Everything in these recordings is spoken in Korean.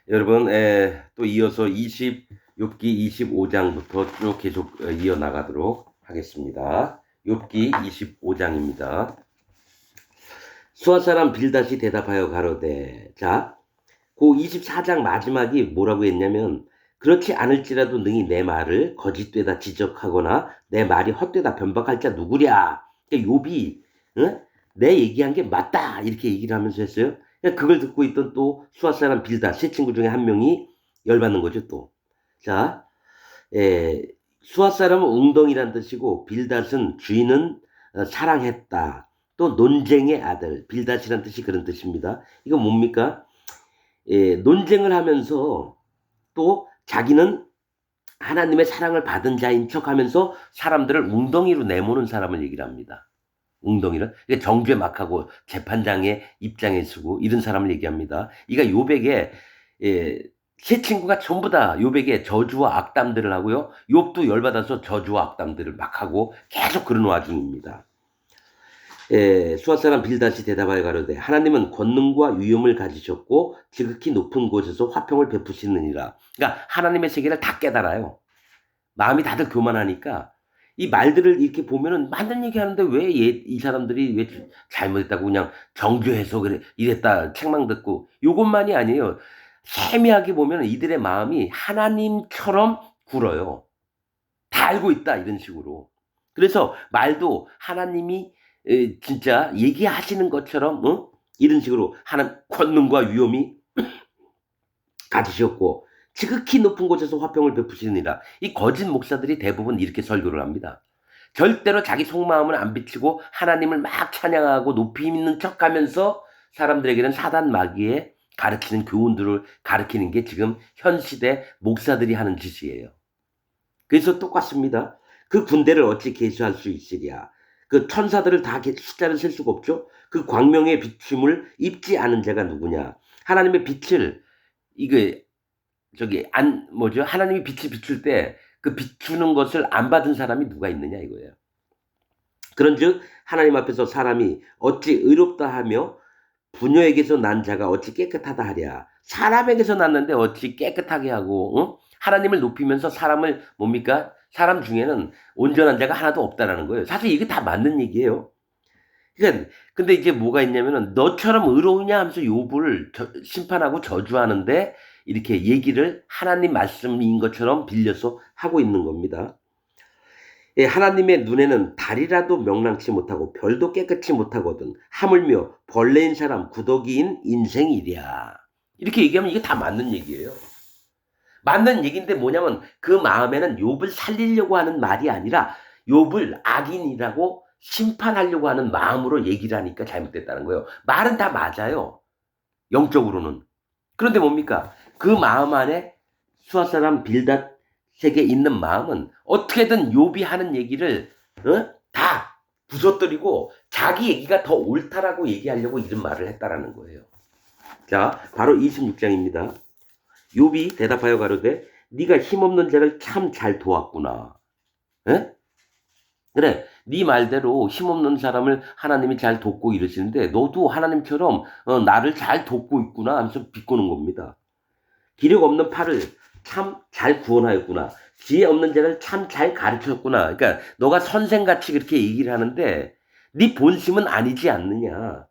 여러분, 또 이어서 욥기 25장부터 쭉 계속 이어나가도록 하겠습니다. 욥기 25장입니다. 수아 사람 빌닷이 대답하여 가로되, 자, 그 24장 마지막이 뭐라고 했냐면, 그렇지 않을지라도 능히 내 말을 거짓되다 지적하거나 내 말이 헛되다 변박할 자 누구랴. 그러니까 욥이 내 얘기한 게 맞다 이렇게 얘기를 하면서 했어요. 그러니까 그걸 듣고 있던 또 수아 사람 빌닷 세 친구 중에 한 명이 열받는 거죠 또. 자, 에, 수아 사람은 웅덩이란 뜻이고 빌닷은 주인은 사랑했다. 또 논쟁의 아들 빌닷이란 뜻이 그런 뜻입니다. 이거 뭡니까? 논쟁을 하면서 또 자기는 하나님의 사랑을 받은 자인 척하면서 사람들을 웅덩이로 내모는 사람을 얘기를 합니다. 웅덩이를 정죄 막하고 재판장의 입장에 서고 이런 사람을 얘기합니다. 이가 욥에게 세 친구가 전부 다 욥에게 저주와 악담들을 하고요. 욥도 열받아서 저주와 악담들을 막 하고 계속 그런 와중입니다. 수아 사람 빌닷이 대답하여 가로되 하나님은 권능과 위엄을 가지셨고 지극히 높은 곳에서 화평을 베푸시느니라. 그러니까 하나님의 세계를 다 깨달아요. 마음이 다들 교만하니까 이 말들을 이렇게 보면은 맞는 얘기 하는데 왜 이 사람들이 왜 잘못했다고 그냥 정죄해서 그래 이랬다 책망 듣고 요것만이 아니에요. 세미하게 보면 이들의 마음이 하나님처럼 굴어요. 다 알고 있다 이런 식으로. 그래서 말도 하나님이 진짜 얘기하시는 것처럼 이런 식으로 하는 권능과 위엄이 가지셨고 지극히 높은 곳에서 화평을 베푸시느니라. 이 거짓 목사들이 대부분 이렇게 설교를 합니다. 절대로 자기 속마음을 안 비치고 하나님을 막 찬양하고 높이 있는 척하면서 사람들에게는 사단 마귀의 가르치는 교훈들을 가르치는 게 지금 현 시대 목사들이 하는 짓이에요. 그래서 똑같습니다. 그 군대를 어찌 계수할 수 있으랴. 그 천사들을 다 숫자를 셀 수가 없죠. 그 광명의 비춤을 입지 않은 자가 누구냐. 하나님의 빛을 이게 뭐죠? 하나님이 빛을 비출 때 그 비추는 것을 안 받은 사람이 누가 있느냐 이거예요. 그런즉 하나님 앞에서 사람이 어찌 의롭다 하며 부녀에게서 난 자가 어찌 깨끗하다 하랴. 사람에게서 났는데 어찌 깨끗하게 하고 하나님을 높이면서 사람을 뭡니까? 사람 중에는 온전한 자가 하나도 없다라는 거예요. 사실 이게 다 맞는 얘기예요. 그러니까 근데 이제 뭐가 있냐면은 너처럼 의로우냐 하면서 욥을 심판하고 저주하는데 이렇게 얘기를 하나님 말씀인 것처럼 빌려서 하고 있는 겁니다. 하나님의 눈에는 달이라도 명랑치 못하고 별도 깨끗이 못하거든 하물며 벌레인 사람 구더기인 인생이랴. 이렇게 얘기하면 이게 다 맞는 얘기예요. 맞는 얘기인데 뭐냐면 그 마음에는 욥을 살리려고 하는 말이 아니라 욥을 악인이라고 심판하려고 하는 마음으로 얘기를 하니까 잘못됐다는 거예요. 말은 다 맞아요. 영적으로는. 그런데 뭡니까? 그 마음 안에 수아 사람 빌닷에게 있는 마음은 어떻게든 욥이 하는 얘기를 다 부서뜨리고 자기 얘기가 더 옳다라고 얘기하려고 이런 말을 했다라는 거예요. 자, 바로 26장입니다. 욥이 대답하여 가로되 네가 힘없는 자를 참 잘 도왔구나. 에? 그래, 네 말대로 힘없는 사람을 하나님이 잘 돕고 이러시는데 너도 하나님처럼 나를 잘 돕고 있구나 하면서 비꼬는 겁니다. 기력 없는 팔을 참 잘 구원하였구나. 지혜 없는 자를 참 잘 가르쳤구나. 그러니까 너가 선생같이 그렇게 얘기를 하는데 네 본심은 아니지 않느냐.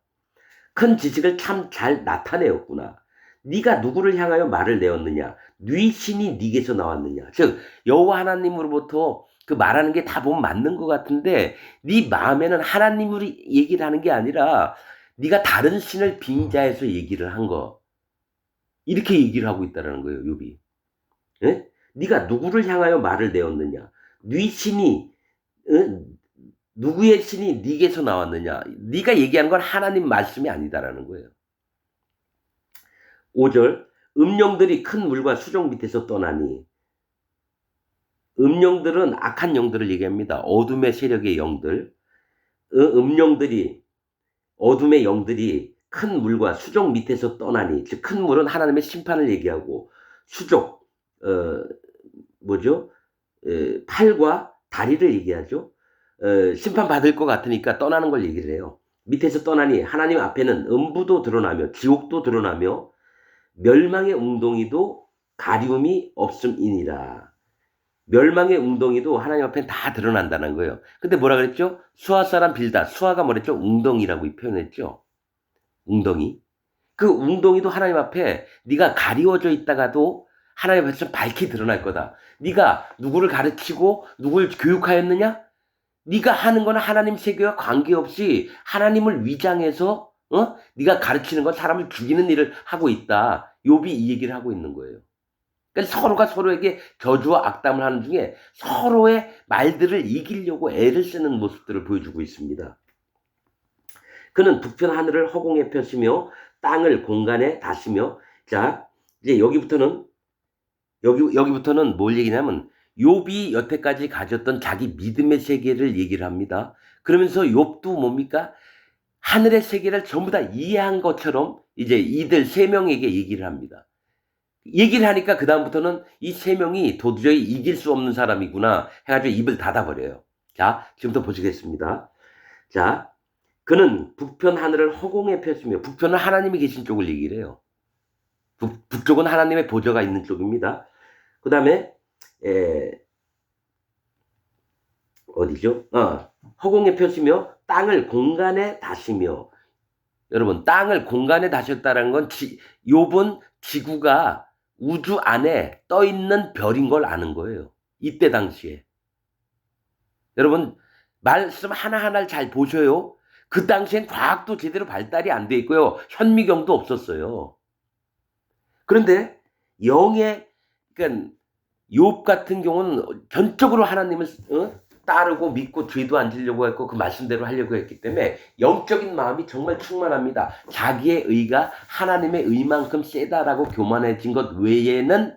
큰 지식을 참 잘 나타내었구나. 네가 누구를 향하여 말을 내었느냐? 네 신이 네게서 나왔느냐? 즉 여호와 하나님으로부터 그 말하는 게 다 보면 맞는 것 같은데 네 마음에는 하나님으로 얘기를 하는 게 아니라 네가 다른 신을 빙자해서 얘기를 한 거. 이렇게 얘기를 하고 있다는 거예요, 욥이. 예? 네가 누구를 향하여 말을 내었느냐? 네 신이 누구의 신이 네게서 나왔느냐? 네가 얘기한 건 하나님 말씀이 아니다라는 거예요. 5절 음령들이 큰 물과 수족 밑에서 떠나니 음령들은 악한 영들을 얘기합니다. 어둠의 세력의 영들. 음령들이 어둠의 영들이 큰 물과 수족 밑에서 떠나니 즉 큰 물은 하나님의 심판을 얘기하고 수족 뭐죠? 팔과 다리를 얘기하죠. 심판받을 것 같으니까 떠나는 걸 얘기를 해요. 밑에서 떠나니 하나님 앞에는 음부도 드러나며 지옥도 드러나며 멸망의 웅덩이도 가리움이 없음이니라. 멸망의 웅덩이도 하나님 앞에 다 드러난다는 거예요. 근데 뭐라 그랬죠? 수아 사람 빌닷. 수아가 뭐랬죠? 웅덩이라고 표현했죠. 웅덩이. 그 웅덩이도 하나님 앞에 네가 가리워져 있다가도 하나님 앞에서 밝히 드러날 거다. 네가 누구를 가르치고 누구를 교육하였느냐? 네가 하는 거는 하나님 세계와 관계없이 하나님을 위장해서 네가 가르치는 건 사람을 죽이는 일을 하고 있다. 욥이 이 얘기를 하고 있는 거예요. 그러니까 서로가 서로에게 저주와 악담을 하는 중에 서로의 말들을 이기려고 애를 쓰는 모습들을 보여주고 있습니다. 그는 북편 하늘을 허공에 펴시며 땅을 공간에 다시며. 자, 이제 여기부터는 뭘 얘기냐면 욥이 여태까지 가졌던 자기 믿음의 세계를 얘기를 합니다. 그러면서 욥도 뭡니까? 하늘의 세계를 전부 다 이해한 것처럼 이제 이들 세 명에게 얘기를 합니다. 얘기를 하니까 그 다음부터는 이 세 명이 도저히 이길 수 없는 사람이구나 해가지고 입을 닫아버려요. 자, 지금부터 보시겠습니다. 자, 그는 북편 하늘을 허공에 폈으며, 북편은 하나님이 계신 쪽을 얘기를 해요. 북쪽은 하나님의 보좌가 있는 쪽입니다. 그 다음에 어디죠? 허공에 펴시며 땅을 공간에 다시며. 여러분, 땅을 공간에 다셨다는 건 욥은 지구가 우주 안에 떠 있는 별인 걸 아는 거예요. 이때 당시에. 여러분, 말씀 하나하나를 잘 보셔요. 그 당시엔 과학도 제대로 발달이 안 돼 있고요. 현미경도 없었어요. 그런데 그러니까 욥 같은 경우는 전적으로 하나님을 따르고 믿고 죄도 안 지려고 했고 그 말씀대로 하려고 했기 때문에 영적인 마음이 정말 충만합니다. 자기의 의가 하나님의 의만큼 세다라고 교만해진 것 외에는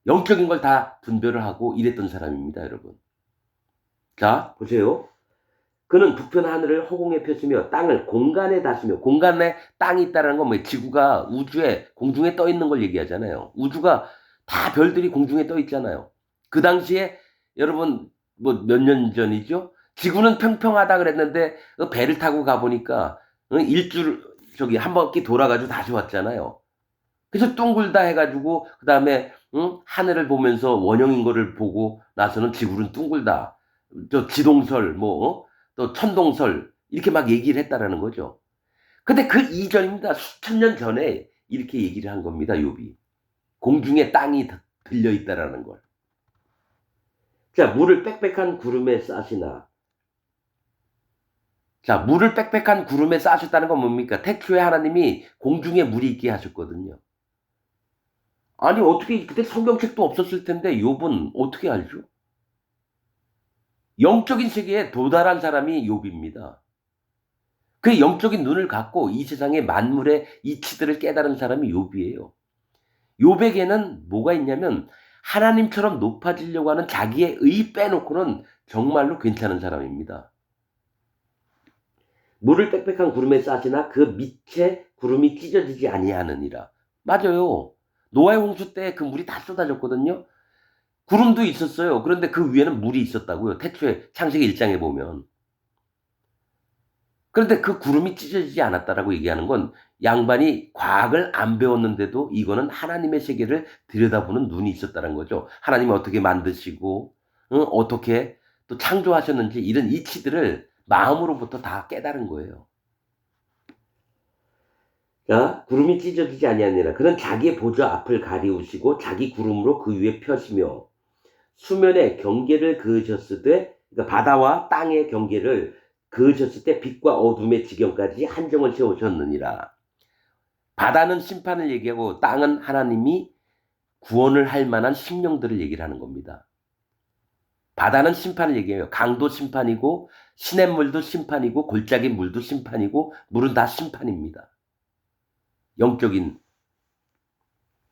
영적인 걸 다 분별을 하고 이랬던 사람입니다, 여러분. 자, 보세요. 그는 북편 하늘을 허공에 펴시며 땅을 공간에 다시며. 공간에 땅이 있다는 건 뭐예요? 지구가 우주에 공중에 떠 있는 걸 얘기하잖아요. 우주가 다 별들이 공중에 떠 있잖아요. 그 당시에 여러분 뭐 몇 년 전이죠? 지구는 평평하다 그랬는데 배를 타고 가보니까 한 바퀴 돌아가지고 다시 왔잖아요. 그래서 둥글다 해가지고 그 다음에 하늘을 보면서 원형인 거를 보고 나서는 지구는 둥글다. 저 지동설 또 천동설 이렇게 막 얘기를 했다라는 거죠. 근데 그 이전입니다. 수천 년 전에 이렇게 얘기를 한 겁니다. 욥이. 공중에 땅이 들려 있다라는 걸. 자, 물을 빽빽한 구름에 싸시나. 자, 물을 빽빽한 구름에 싸셨다는 건 뭡니까? 태초에 하나님이 공중에 물이 있게 하셨거든요. 아니, 어떻게, 그때 성경책도 없었을 텐데 욥은 어떻게 알죠? 영적인 세계에 도달한 사람이 욥입니다. 그 영적인 눈을 갖고 이 세상의 만물의 이치들을 깨달은 사람이 욥이에요. 욥에게는 뭐가 있냐면 하나님처럼 높아지려고 하는 자기의 의 빼놓고는 정말로 괜찮은 사람입니다. 물을 빽빽한 구름에 싸시나 그 밑에 구름이 찢어지지 아니하느니라. 맞아요. 노아의 홍수 때 그 물이 다 쏟아졌거든요. 구름도 있었어요. 그런데 그 위에는 물이 있었다고요. 태초에 창세기 1장에 보면. 그런데 그 구름이 찢어지지 않았다라고 얘기하는 건 양반이 과학을 안 배웠는데도 이거는 하나님의 세계를 들여다보는 눈이 있었다는 거죠. 하나님이 어떻게 만드시고 어떻게 또 창조하셨는지 이런 이치들을 마음으로부터 다 깨달은 거예요. 자, 구름이 찢어지지 아니하니라. 그는 자기의 보좌 앞을 가리우시고 자기 구름으로 그 위에 펴시며 수면의 경계를 그으셨으되, 그러니까 바다와 땅의 경계를 그으셨을 때 빛과 어둠의 지경까지 한정을 세우셨느니라. 바다는 심판을 얘기하고 땅은 하나님이 구원을 할 만한 심령들을 얘기를 하는 겁니다. 바다는 심판을 얘기해요. 강도 심판이고 시냇물도 심판이고 골짜기 물도 심판이고 물은 다 심판입니다. 영적인.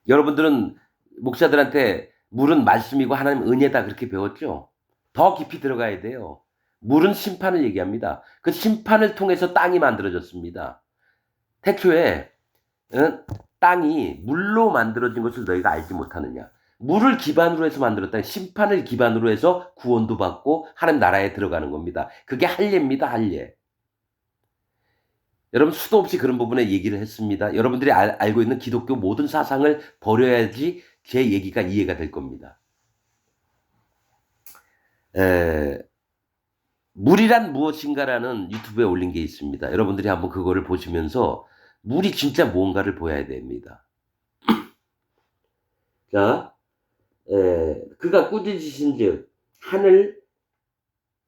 여러분들은 목사들한테 물은 말씀이고 하나님 은혜다 그렇게 배웠죠? 더 깊이 들어가야 돼요. 물은 심판을 얘기합니다. 그 심판을 통해서 땅이 만들어졌습니다. 태초에 땅이 물로 만들어진 것을 너희가 알지 못하느냐. 물을 기반으로 해서 만들었다. 심판을 기반으로 해서 구원도 받고 하나님 나라에 들어가는 겁니다. 그게 할례입니다. 할례. 여러분 수도 없이 그런 부분에 얘기를 했습니다. 여러분들이 알고 있는 기독교 모든 사상을 버려야지 제 얘기가 이해가 될 겁니다. 물이란 무엇인가라는 유튜브에 올린 게 있습니다. 여러분들이 한번 그거를 보시면서 물이 진짜 무언가를 보아야 됩니다. 자, 그가 꾸짖으신즉 하늘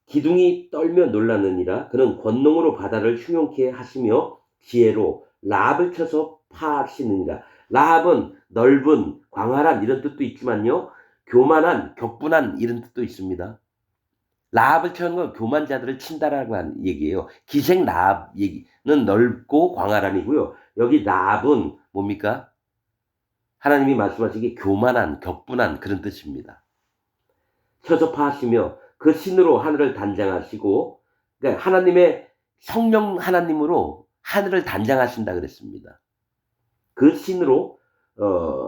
기둥이 떨며 놀라느니라. 그는 권능으로 바다를 흉용케 하시며 지혜로 라합을 쳐서 파하시느니라. 라합은 넓은, 광활한 이런 뜻도 있지만요. 교만한, 격분한 이런 뜻도 있습니다. 라합을 쳐는 건 교만 자들을 친다라고 하는 얘기예요. 기생 라합 얘기는 넓고 광활한이고요. 여기 라합은 뭡니까? 하나님이 말씀하시기 교만한, 격분한 그런 뜻입니다. 쳐서 파하시며 그 신으로 하늘을 단장하시고, 그러니까 하나님의 성령 하나님으로 하늘을 단장하신다 그랬습니다. 그 신으로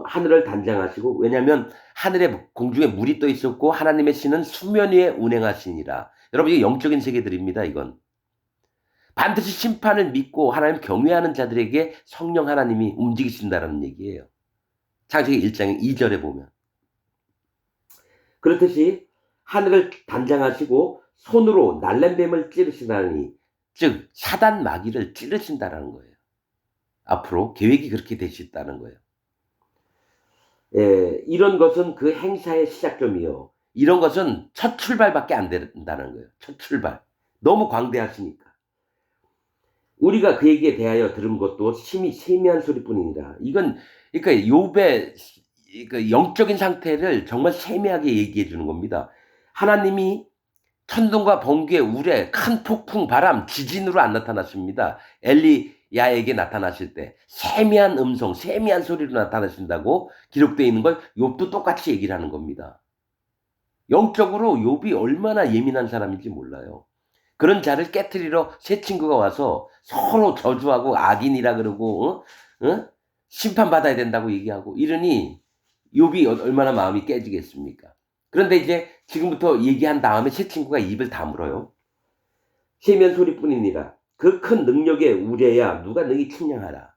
하늘을 단장하시고, 왜냐하면 하늘에 공중에 물이 떠 있었고 하나님의 신은 수면 위에 운행하시니라. 여러분 이게 영적인 세계들입니다. 이건 반드시 심판을 믿고 하나님 경외하는 자들에게 성령 하나님이 움직이신다는 얘기예요. 창세기 1장 2절에 보면 그렇듯이 하늘을 단장하시고 손으로 날랜뱀을 찌르시다니, 즉 사단 마귀를 찌르신다라는 거예요. 앞으로 계획이 그렇게 되셨다는 거예요. 이런 것은 그 행사의 시작점이요. 이런 것은 첫 출발밖에 안 된다는 거예요. 첫 출발. 너무 광대하시니까. 우리가 그에게 대하여 들은 것도 심히 세미한 소리뿐이니라. 이건 그러니까 욥의 영적인 상태를 정말 세미하게 얘기해 주는 겁니다. 하나님이 천둥과 번개, 우레, 큰 폭풍, 바람, 지진으로 안 나타나십니다. 엘리야에게 나타나실 때 세미한 음성, 세미한 소리로 나타나신다고 기록되어 있는 걸 욥도 똑같이 얘기를 하는 겁니다. 영적으로 욥이 얼마나 예민한 사람인지 몰라요. 그런 자를 깨트리러 세 친구가 와서 서로 저주하고 악인이라 그러고 심판받아야 된다고 얘기하고 이러니 욥이 얼마나 마음이 깨지겠습니까? 그런데 이제 지금부터 얘기한 다음에 세 친구가 입을 다물어요. 세면 소리뿐이니라. 그 큰 능력의 우레야 누가 능히 측량하라.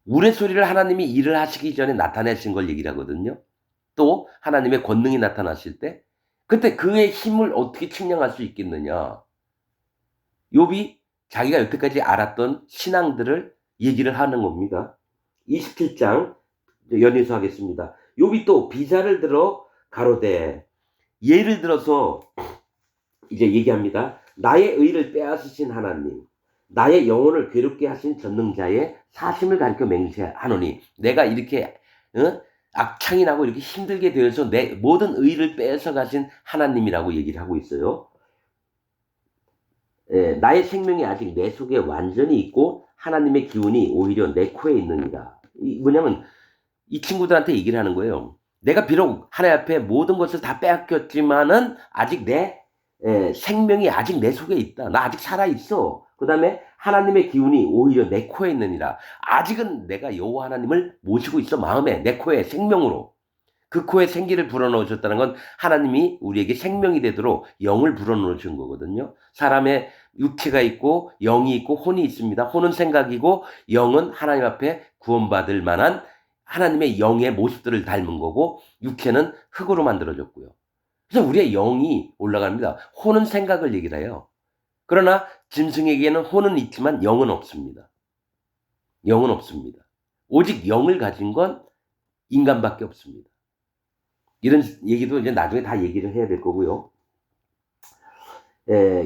우레 소리를 하나님이 일을 하시기 전에 나타내신 걸 얘기를 하거든요. 또 하나님의 권능이 나타나실 때 그때 그의 힘을 어떻게 측량할 수 있겠느냐. 욥이 자기가 여태까지 알았던 신앙들을 얘기를 하는 겁니다. 27장 연이서 하겠습니다. 욥이 또 비자를 들어 가로되, 예를 들어서 이제 얘기합니다. 나의 의를 빼앗으신 하나님, 나의 영혼을 괴롭게 하신 전능자의 사심을 가리켜 맹세하노니, 내가 이렇게 악창이 나고 이렇게 힘들게 되어서 내 모든 의를 빼앗아 가신 하나님이라고 얘기를 하고 있어요. 나의 생명이 아직 내 속에 완전히 있고 하나님의 기운이 오히려 내 코에 있느니라. 뭐냐면 이 친구들한테 얘기를 하는 거예요. 내가 비록 하나님 앞에 모든 것을 다 빼앗겼지만은 아직 내 생명이 아직 내 속에 있다. 나 아직 살아있어. 그 다음에 하나님의 기운이 오히려 내 코에 있느니라. 아직은 내가 여호와 하나님을 모시고 있어. 마음에, 내 코에, 생명으로. 그 코에 생기를 불어넣으셨다는 건 하나님이 우리에게 생명이 되도록 영을 불어넣으신 거거든요. 사람의 육체가 있고 영이 있고 혼이 있습니다. 혼은 생각이고 영은 하나님 앞에 구원받을 만한 하나님의 영의 모습들을 닮은 거고 육체는 흙으로 만들어졌고요. 그래서 우리의 영이 올라갑니다. 혼은 생각을 얘기를 해요. 그러나 짐승에게는 혼은 있지만 영은 없습니다. 영은 없습니다. 오직 영을 가진 건 인간밖에 없습니다. 이런 얘기도 이제 나중에 다 얘기를 해야 될 거고요.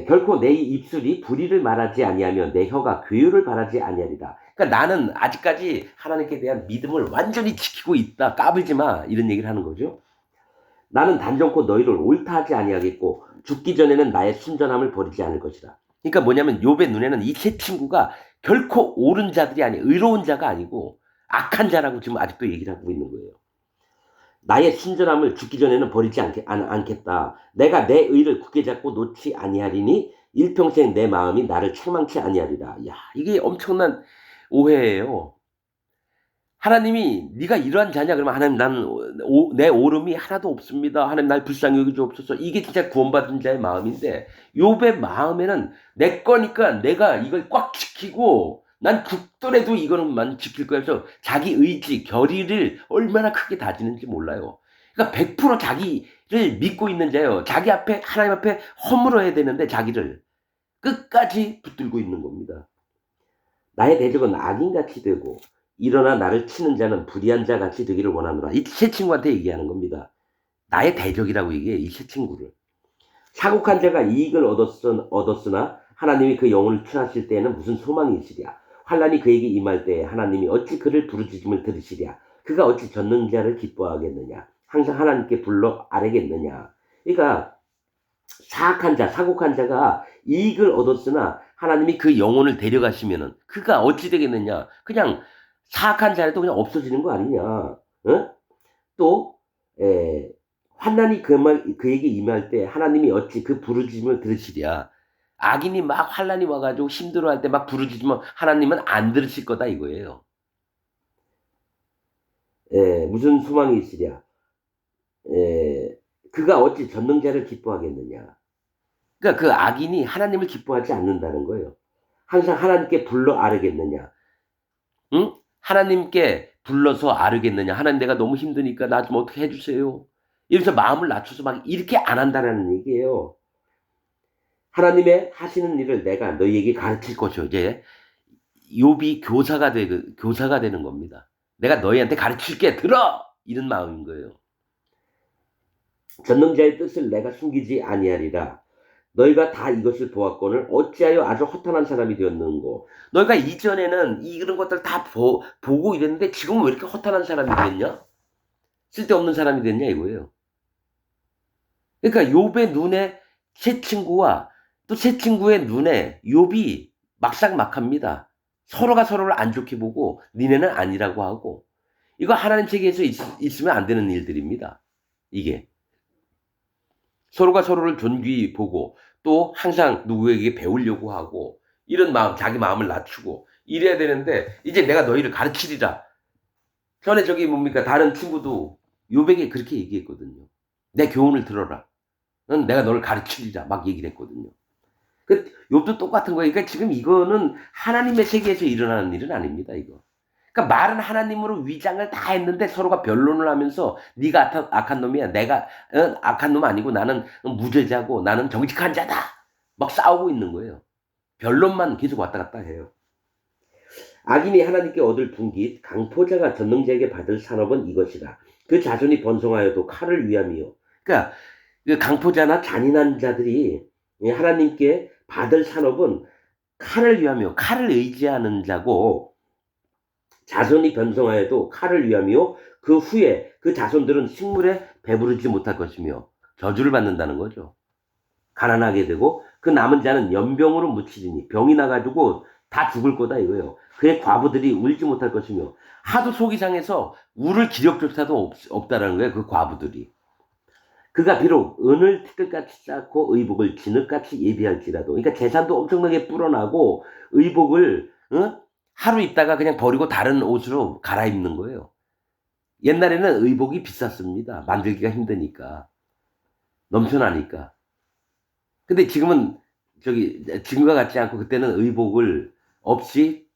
결코 내 입술이 불의를 말하지 아니하며 내 혀가 괴유를 바라지 아니하리라. 그러니까 나는 아직까지 하나님께 대한 믿음을 완전히 지키고 있다. 까불지 마. 이런 얘기를 하는 거죠. 나는 단정코 너희를 옳다 하지 아니하겠고 죽기 전에는 나의 순전함을 버리지 않을 것이다. 그러니까 뭐냐면 욥의 눈에는 이 세 친구가 결코 옳은 자들이 아니 의로운 자가 아니고 악한 자라고 지금 아직도 얘기를 하고 있는 거예요. 나의 순전함을 죽기 전에는 버리지 않겠다. 내가 내 의를 굳게 잡고 놓지 아니하리니 일평생 내 마음이 나를 책망치 아니하리라. 야, 이게 엄청난 오해예요. 하나님이 네가 이러한 자냐 그러면 하나님 나는 내 오름이 하나도 없습니다. 하나님 날 불쌍히 여겨 주옵소서. 이게 진짜 구원받은 자의 마음인데 욥의 마음에는 내 거니까 내가 이걸 꽉 지키고 난 죽더라도 이거는만 지킬 거야 해서 자기 의지, 결의를 얼마나 크게 다지는지 몰라요. 그러니까 100% 자기를 믿고 있는 자예요. 자기 앞에 하나님 앞에 허물어야 되는데 자기를 끝까지 붙들고 있는 겁니다. 나의 대적은 악인같이 되고 일어나 나를 치는 자는 불의한 자같이 되기를 원하노라. 이 세 친구한테 얘기하는 겁니다. 나의 대적이라고 얘기해, 이 세 친구를. 사곡한 자가 이익을 얻었으나 하나님이 그 영혼을 취하실 때에는 무슨 소망이 있으랴. 환란이 그에게 임할 때에 하나님이 어찌 그를 부르짖음을 들으시랴. 그가 어찌 젖는 자를 기뻐하겠느냐. 항상 하나님께 불러 아뢰겠느냐. 그러니까 사악한 자, 사곡한 자가 이익을 얻었으나 하나님이 그 영혼을 데려가시면은 그가 어찌 되겠느냐. 그냥 사악한 자라도 그냥 없어지는 거 아니냐. 어? 또 환난이 그에게 임할 때 하나님이 어찌 그 부르짖음을 들으시랴. 악인이 막 환난이 와가지고 힘들어할 때 막 부르짖으면 하나님은 안 들으실 거다 이거예요. 무슨 소망이 있으랴. 그가 어찌 전능자를 기뻐하겠느냐. 그러니까 그 악인이 하나님을 기뻐하지 않는다는 거예요. 항상 하나님께 불러 아뢰겠느냐. 응? 하나님께 불러서 아뢰겠느냐. 하나님 내가 너무 힘드니까 나 좀 어떻게 해주세요. 이래서 마음을 낮춰서 막 이렇게 안 한다는 얘기예요. 하나님의 하시는 일을 내가 너희에게 가르칠 것이요. 이제 욥이 교사가 되는 겁니다. 내가 너희한테 가르칠게 들어 이런 마음인 거예요. 전능자의 뜻을 내가 숨기지 아니하리라. 너희가 다 이것을 보았거늘 어찌하여 아주 허탄한 사람이 되었는고. 너희가 이전에는 이런 것들 다 보고 이랬는데 지금 왜 이렇게 허탄한 사람이 됐냐? 쓸데없는 사람이 됐냐 이거예요. 그러니까 욥의 눈에 세 친구와 또 세 친구의 눈에 욥이 막상막합니다. 서로가 서로를 안 좋게 보고 니네는 아니라고 하고. 이거 하나님 세계에서 있으면 안 되는 일들입니다. 이게. 서로가 서로를 존귀히 보고 또 항상 누구에게 배우려고 하고 이런 마음, 자기 마음을 낮추고 이래야 되는데 이제 내가 너희를 가르치리라. 전에 저기 뭡니까 다른 친구도 욥에게 그렇게 얘기했거든요. 내 교훈을 들어라. 넌 내가 너를 가르치리라 막 얘기를 했거든요. 그 욥도 똑같은 거예요. 그러니까 지금 이거는 하나님의 세계에서 일어나는 일은 아닙니다. 이거. 그러니까 말은 하나님으로 위장을 다 했는데 서로가 변론을 하면서 네가 악한 놈이야. 내가 악한 놈 아니고 나는 무죄자고 나는 정직한 자다. 막 싸우고 있는 거예요. 변론만 계속 왔다 갔다 해요. 악인이 하나님께 얻을 분깃 강포자가 전능자에게 받을 산업은 이것이라. 그 자손이 번성하여도 칼을 위함이요. 그러니까 그 강포자나 잔인한 자들이 하나님께 받을 산업은 칼을 위함이요. 칼을 의지하는 자고 자손이 번성하여도 칼을 위함이요. 그 후에 그 자손들은 식물에 배부르지 못할 것이며 저주를 받는다는 거죠. 가난하게 되고 그 남은 자는 연병으로 묻히리니 병이 나가지고 다 죽을 거다 이거예요. 그의 과부들이 울지 못할 것이며 하도 속이 상해서 울을 기력조차도 없다라는 거예요. 그 과부들이. 그가 비록 은을 티끌같이 쌓고 의복을 진흙같이 예비할지라도 그러니까 재산도 엄청나게 불어나고 의복을 하루 입다가 그냥 버리고 다른 옷으로 갈아입는 거예요. 옛날에는 의복이 비쌌습니다. 만들기가 힘드니까. 넘쳐나니까. 근데 지금은 지금과 같지 않고 그때는 의복을 없이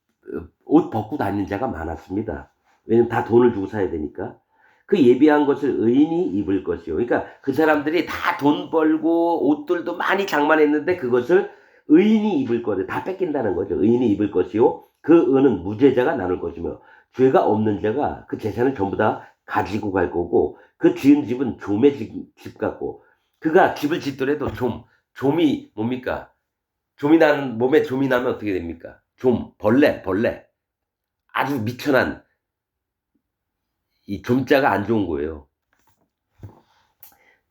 옷 벗고 다니는 자가 많았습니다. 왜냐면 다 돈을 주고 사야 되니까. 그 예비한 것을 의인이 입을 것이요. 그러니까 그 사람들이 다 돈 벌고 옷들도 많이 장만했는데 그것을 의인이 입을 거를 다 뺏긴다는 거죠. 의인이 입을 것이요. 그 은은 무죄자가 나눌 것이며 죄가 없는 자가 그 재산을 전부 다 가지고 갈 거고 그 지은 집은 좀의 집 같고 그가 집을 짓더라도 좀이 뭡니까? 몸에 좀이 나면 어떻게 됩니까? 벌레. 아주 미천한 이 좀자가 안 좋은 거예요.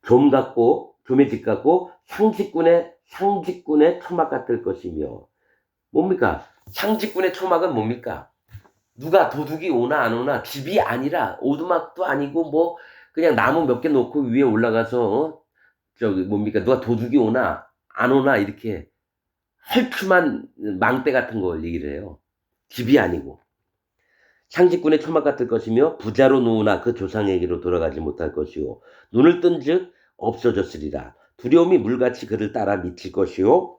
좀의 집 같고 상직군의 초막 같을 것이며 뭡니까? 상직군의 초막은 뭡니까? 누가 도둑이 오나 안 오나 집이 아니라 오두막도 아니고 뭐 그냥 나무 몇 개 놓고 위에 올라가서 누가 도둑이 오나 안 오나 이렇게 헐춤한 망대 같은 걸 얘기를 해요. 집이 아니고. 상직군의 초막 같을 것이며 부자로 누우나 그 조상에게로 돌아가지 못할 것이요 눈을 뜬즉 없어졌으리라. 두려움이 물같이 그를 따라 미칠 것이요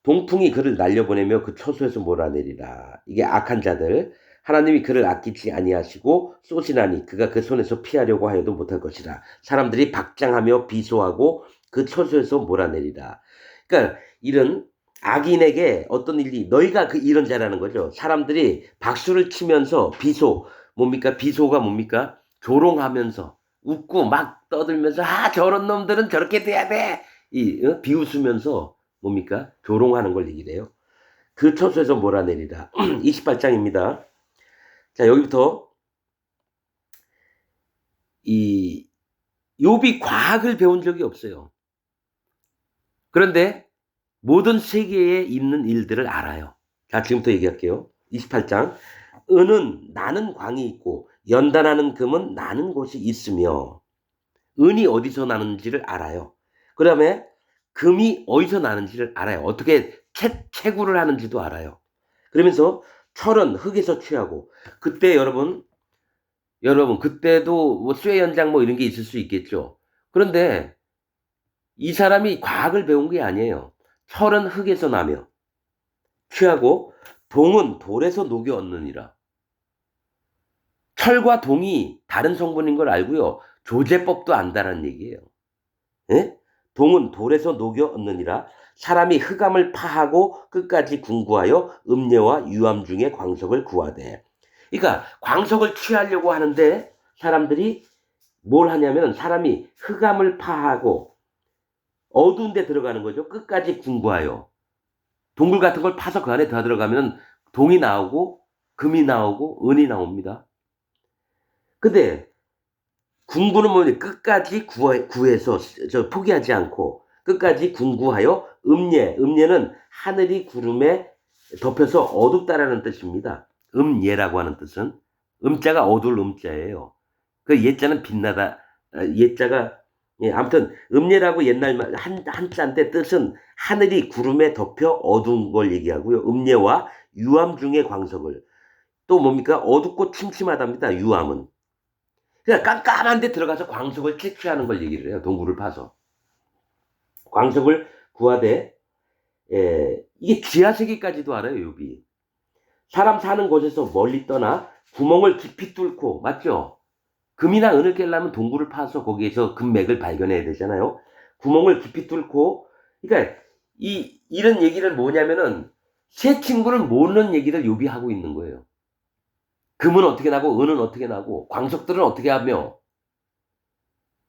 동풍이 그를 날려보내며 그 처소에서 몰아내리라. 이게 악한 자들 하나님이 그를 아끼지 아니하시고 쏘시나니 그가 그 손에서 피하려고 하여도 못할 것이라. 사람들이 박장하며 비소하고 그 처소에서 몰아내리라. 그러니까 이런 악인에게 어떤 일이 너희가 그 이런 자라는 거죠. 사람들이 박수를 치면서 비소 뭡니까? 비소가 뭡니까? 조롱하면서 웃고 막 떠들면서 저런 놈들은 저렇게 돼야 돼. 비웃으면서 뭡니까? 조롱하는 걸 얘기해요. 그 처소에서 몰아내리라. 28장입니다. 자, 여기부터 이 욥이 과학을 배운 적이 없어요. 그런데 모든 세계에 있는 일들을 알아요. 자, 지금부터 얘기할게요. 28장. 은은 나는 광이 있고 연단하는 금은 나는 곳이 있으며 은이 어디서 나는지를 알아요. 그 다음에 금이 어디서 나는지를 알아요. 어떻게 채구를 하는지도 알아요. 그러면서 철은 흙에서 취하고 그때 여러분 그때도 뭐 쇠 연장 뭐 이런 게 있을 수 있겠죠. 그런데 이 사람이 과학을 배운 게 아니에요. 철은 흙에서 나며 취하고 동은 돌에서 녹여 얻느니라. 철과 동이 다른 성분인 걸 알고요. 조제법도 안다는 얘기예요. 예? 동은 돌에서 녹여 얻느니라. 사람이 흑암을 파하고 끝까지 궁구하여 음녀와 유암 중에 광석을 구하되. 그러니까 광석을 취하려고 하는데 사람들이 뭘 하냐면 사람이 흑암을 파하고 어두운 데 들어가는 거죠. 끝까지 궁구하여. 동굴 같은 걸 파서 그 안에 더 들어가면 동이 나오고 금이 나오고 은이 나옵니다. 근데 궁구는 뭐냐? 끝까지 구해서 포기하지 않고 끝까지 궁구하여 음예는 하늘이 구름에 덮여서 어둡다라는 뜻입니다. 음예라고 하는 뜻은 음자가 어두울 음자예요. 그 예자는 빛나다. 예자가 아무튼 음예라고 옛날 한자인데 뜻은 하늘이 구름에 덮여 어두운 걸 얘기하고요. 음예와 유암 중의 광석을 또 뭡니까? 어둡고 침침하답니다. 유암은. 그냥 깜깜한 데 들어가서 광석을 채취하는 걸 얘기를 해요. 동굴을 파서. 광석을 구하되 이게 지하세계까지도 알아요. 욥이. 사람 사는 곳에서 멀리 떠나 구멍을 깊이 뚫고 맞죠? 금이나 은을 깨려면 동굴을 파서 거기에서 금맥을 발견해야 되잖아요. 구멍을 깊이 뚫고 그러니까 이런 얘기를 뭐냐면은 새 친구를 모르는 얘기를 욥이 하고 있는 거예요. 금은 어떻게 나고 은은 어떻게 나고 광석들은 어떻게 하며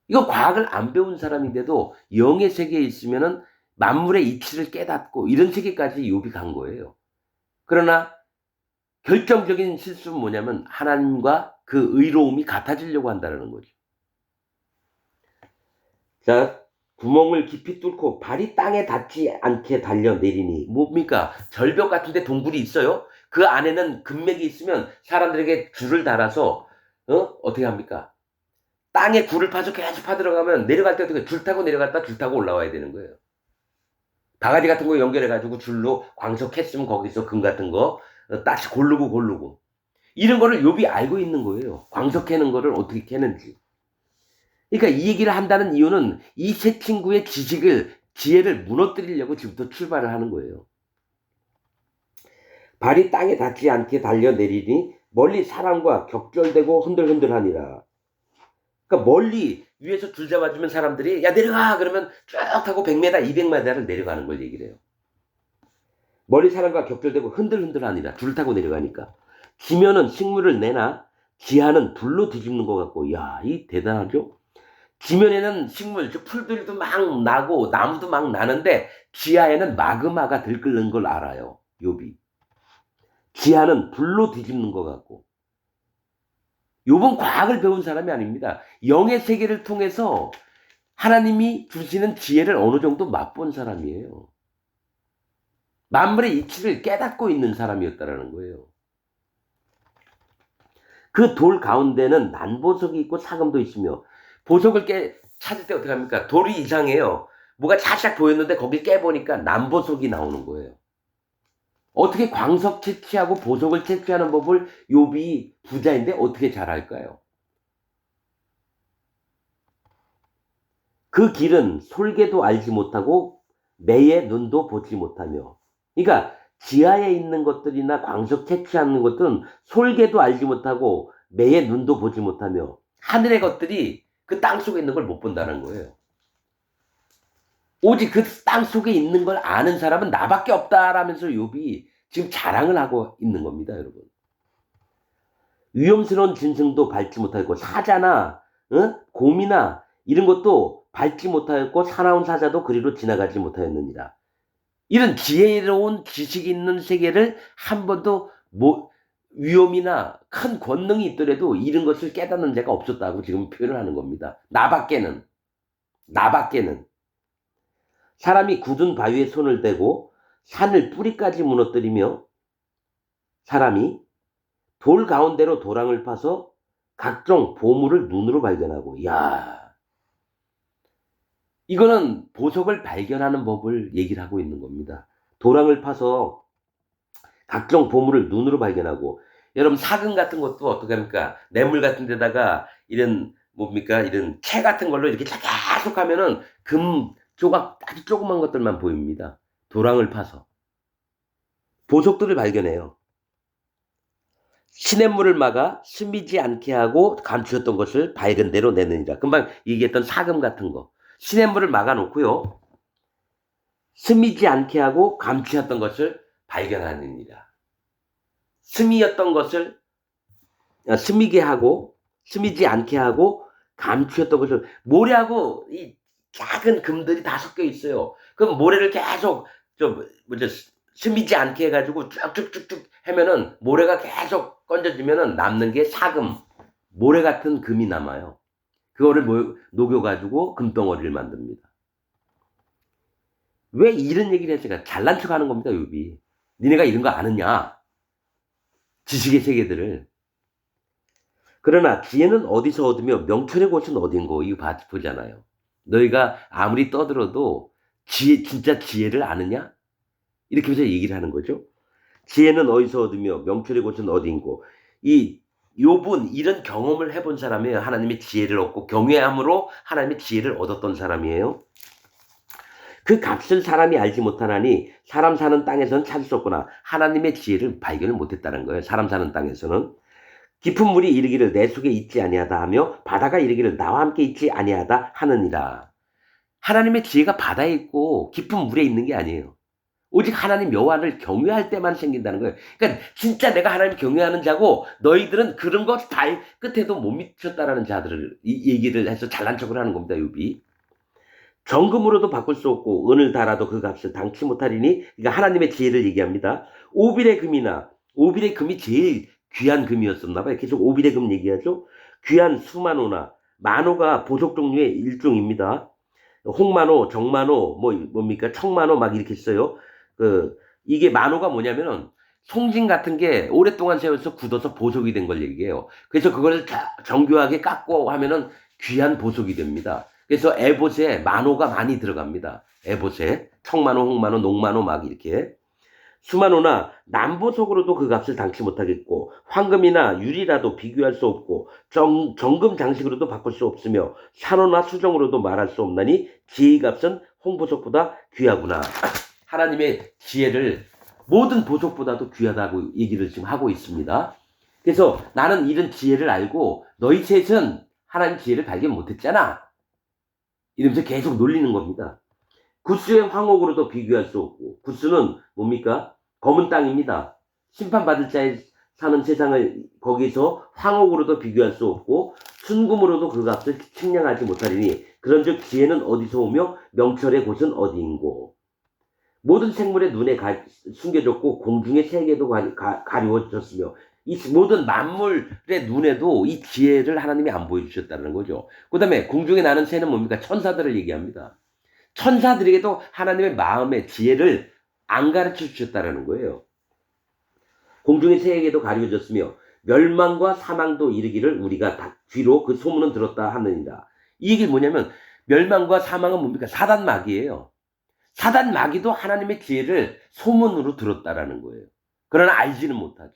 이거 과학을 안 배운 사람인데도 영의 세계에 있으면은 만물의 이치를 깨닫고 이런 세계까지 욥이 간 거예요. 그러나 결정적인 실수는 뭐냐면 하나님과 그 의로움이 같아지려고 한다는 거죠. 자, 구멍을 깊이 뚫고 발이 땅에 닿지 않게 달려내리니 뭡니까? 절벽 같은 데 동굴이 있어요. 그 안에는 금맥이 있으면 사람들에게 줄을 달아서 어떻게 합니까? 땅에 굴을 파서 계속 파들어가면 내려갈 때 어떻게 줄 타고 내려갔다 줄 타고 올라와야 되는 거예요. 바가지 같은 거 연결해가지고 줄로 광석 캤으면 거기서 금 같은 거 다시 고르고 이런 거를 욥이 알고 있는 거예요. 광석 캐는 거를 어떻게 캐는지. 그러니까 이 얘기를 한다는 이유는 이 세 친구의 지혜를 무너뜨리려고 지금부터 출발을 하는 거예요. 발이 땅에 닿지 않게 달려내리니 멀리 사람과 격절되고 흔들흔들하니라. 그러니까 멀리 위에서 줄 잡아주면 사람들이 야 내려가 그러면 쭉 타고 100m, 200m를 내려가는 걸 얘기를 해요. 멀리 사람과 격절되고 흔들흔들하니라. 줄 타고 내려가니까. 지면은 식물을 내나 지하는 불로 뒤집는 것 같고 야, 이 대단하죠? 지면에는 식물, 풀들도 막 나고 나무도 막 나는데 지하에는 마그마가 들끓는 걸 알아요. 욥이. 지하는 불로 뒤집는 것 같고. 욥은 과학을 배운 사람이 아닙니다. 영의 세계를 통해서 하나님이 주시는 지혜를 어느 정도 맛본 사람이에요. 만물의 이치를 깨닫고 있는 사람이었다라는 거예요. 그 돌 가운데는 난보석이 있고 사금도 있으며 보석을 찾을 때 어떻게 합니까? 돌이 이상해요. 뭐가 살짝 보였는데 거길 깨보니까 난보석이 나오는 거예요. 어떻게 광석 채취하고 보석을 채취하는 법을 욥이 부자인데 어떻게 잘 알까요? 그 길은 솔개도 알지 못하고 매의 눈도 보지 못하며. 그러니까 지하에 있는 것들이나 광석 채취하는 것들은 솔개도 알지 못하고 매의 눈도 보지 못하며 하늘의 것들이 그 땅 속에 있는 걸 못 본다는 거예요. 오직 그 땅 속에 있는 걸 아는 사람은 나밖에 없다라면서 욥이 지금 자랑을 하고 있는 겁니다, 여러분. 위험스러운 짐승도 밟지 못하였고 사자나 곰이나 이런 것도 밟지 못하였고 사나운 사자도 그리로 지나가지 못하였느니라. 이런 지혜로운 지식이 있는 세계를 한 번도 위험이나 큰 권능이 있더라도 이런 것을 깨닫는 자가 없었다고 지금 표현을 하는 겁니다. 나밖에는. 사람이 굳은 바위에 손을 대고 산을 뿌리까지 무너뜨리며 사람이 돌 가운데로 도랑을 파서 각종 보물을 눈으로 발견하고. 야, 이거는 보석을 발견하는 법을 얘기를 하고 있는 겁니다. 도랑을 파서 각종 보물을 눈으로 발견하고. 여러분 사금 같은 것도 어떻게 합니까? 뇌물 같은 데다가 이런 뭡니까? 이런 채 같은 걸로 이렇게 계속 하면은 금 조각 아주 조그만 것들만 보입니다. 도랑을 파서 보석들을 발견해요. 시냇물을 막아 스미지 않게 하고 감추었던 것을 밝은 대로 내느니라. 금방 얘기했던 사금 같은 거. 시냇물을 막아 놓고요. 스미지 않게 하고 감추었던 것을 발견하느니라. 스미였던 것을 스미게 하고 스미지 않게 하고 감추었던 것을 모래하고 이 작은 금들이 다 섞여 있어요. 그럼 모래를 계속 스미지 않게 해가지고 쭉쭉쭉쭉 하면은 모래가 계속 건져지면은 남는 게 사금, 모래 같은 금이 남아요. 그거를 녹여가지고 금덩어리를 만듭니다. 왜 이런 얘기를 했을까? 잘난 척 하는 겁니다, 욥이. 니네가 이런 거 아느냐? 지식의 세계들을. 그러나 지혜는 어디서 얻으며 명철의 곳은 어딘고? 이거 보잖아요. 너희가 아무리 떠들어도 진짜 지혜를 아느냐? 이렇게 해서 얘기를 하는 거죠. 지혜는 어디서 얻으며 명철의 곳은 어디인고. 이 욥은 이런 경험을 해본 사람이에요. 하나님의 지혜를 얻고 경외함으로 하나님의 지혜를 얻었던 사람이에요. 그 값을 사람이 알지 못하나니 사람 사는 땅에서는 찾을 수 없구나. 하나님의 지혜를 발견을 못했다는 거예요. 사람 사는 땅에서는. 깊은 물이 이르기를 내 속에 있지 아니하다 하며 바다가 이르기를 나와 함께 있지 아니하다 하느니라. 하나님의 지혜가 바다에 있고 깊은 물에 있는 게 아니에요. 오직 하나님 여호와를 경외할 때만 생긴다는 거예요. 그러니까 진짜 내가 하나님을 경외하는 자고 너희들은 그런 것 발끝에도 못 미쳤다라는 자들을 얘기를 해서 잘난 척을 하는 겁니다. 욥이. 정금으로도 바꿀 수 없고 은을 달아도 그 값을 당치 못하리니. 그러니까 하나님의 지혜를 얘기합니다. 오빌의 금이 제일 귀한 금이었었나 봐요. 계속 오빌의 금 얘기하죠. 귀한 수만호나 만호가 보석 종류의 일종입니다. 홍만호, 정만호, 뭡니까 청만호 막 이렇게 써요. 이게 만호가 뭐냐면은 송진 같은 게 오랫동안 세워서 굳어서 보석이 된 걸 얘기해요. 그래서 그걸 정교하게 깎고 하면은 귀한 보석이 됩니다. 그래서 에봇에 만호가 많이 들어갑니다. 에봇에 청만호, 홍만호, 농만호 막 이렇게. 수만호나 남보석으로도 그 값을 당치 못하겠고 황금이나 유리라도 비교할 수 없고 정금 장식으로도 바꿀 수 없으며 산호나 수정으로도 말할 수 없나니 지혜의 값은 홍보석보다 귀하구나. 하나님의 지혜를 모든 보석보다도 귀하다고 얘기를 지금 하고 있습니다. 그래서 나는 이런 지혜를 알고 너희 셋은 하나님 지혜를 발견 못했잖아. 이러면서 계속 놀리는 겁니다. 구스의 황옥으로도 비교할 수 없고 구스는 뭡니까? 검은 땅입니다. 심판받을 자에 사는 세상을 거기서 황옥으로도 비교할 수 없고 순금으로도 그 값을 측량하지 못하리니 그런즉 지혜는 어디서 오며 명철의 곳은 어디인고. 모든 생물의 눈에 숨겨졌고 공중의 세계도 가리워졌으며 이 모든 만물의 눈에도 이 지혜를 하나님이 안 보여주셨다는 거죠. 그 다음에 공중에 나는 새는 뭡니까? 천사들을 얘기합니다. 천사들에게도 하나님의 마음의 지혜를 안 가르쳐 주셨다는 거예요. 공중의 새에게도 가려졌으며 멸망과 사망도 이르기를 우리가 뒤로 그 소문은 들었다 하느니라. 이 얘기 뭐냐면 멸망과 사망은 뭡니까? 사단마귀예요. 사단 마귀도 하나님의 지혜를 소문으로 들었다라는 거예요. 그러나 알지는 못하죠.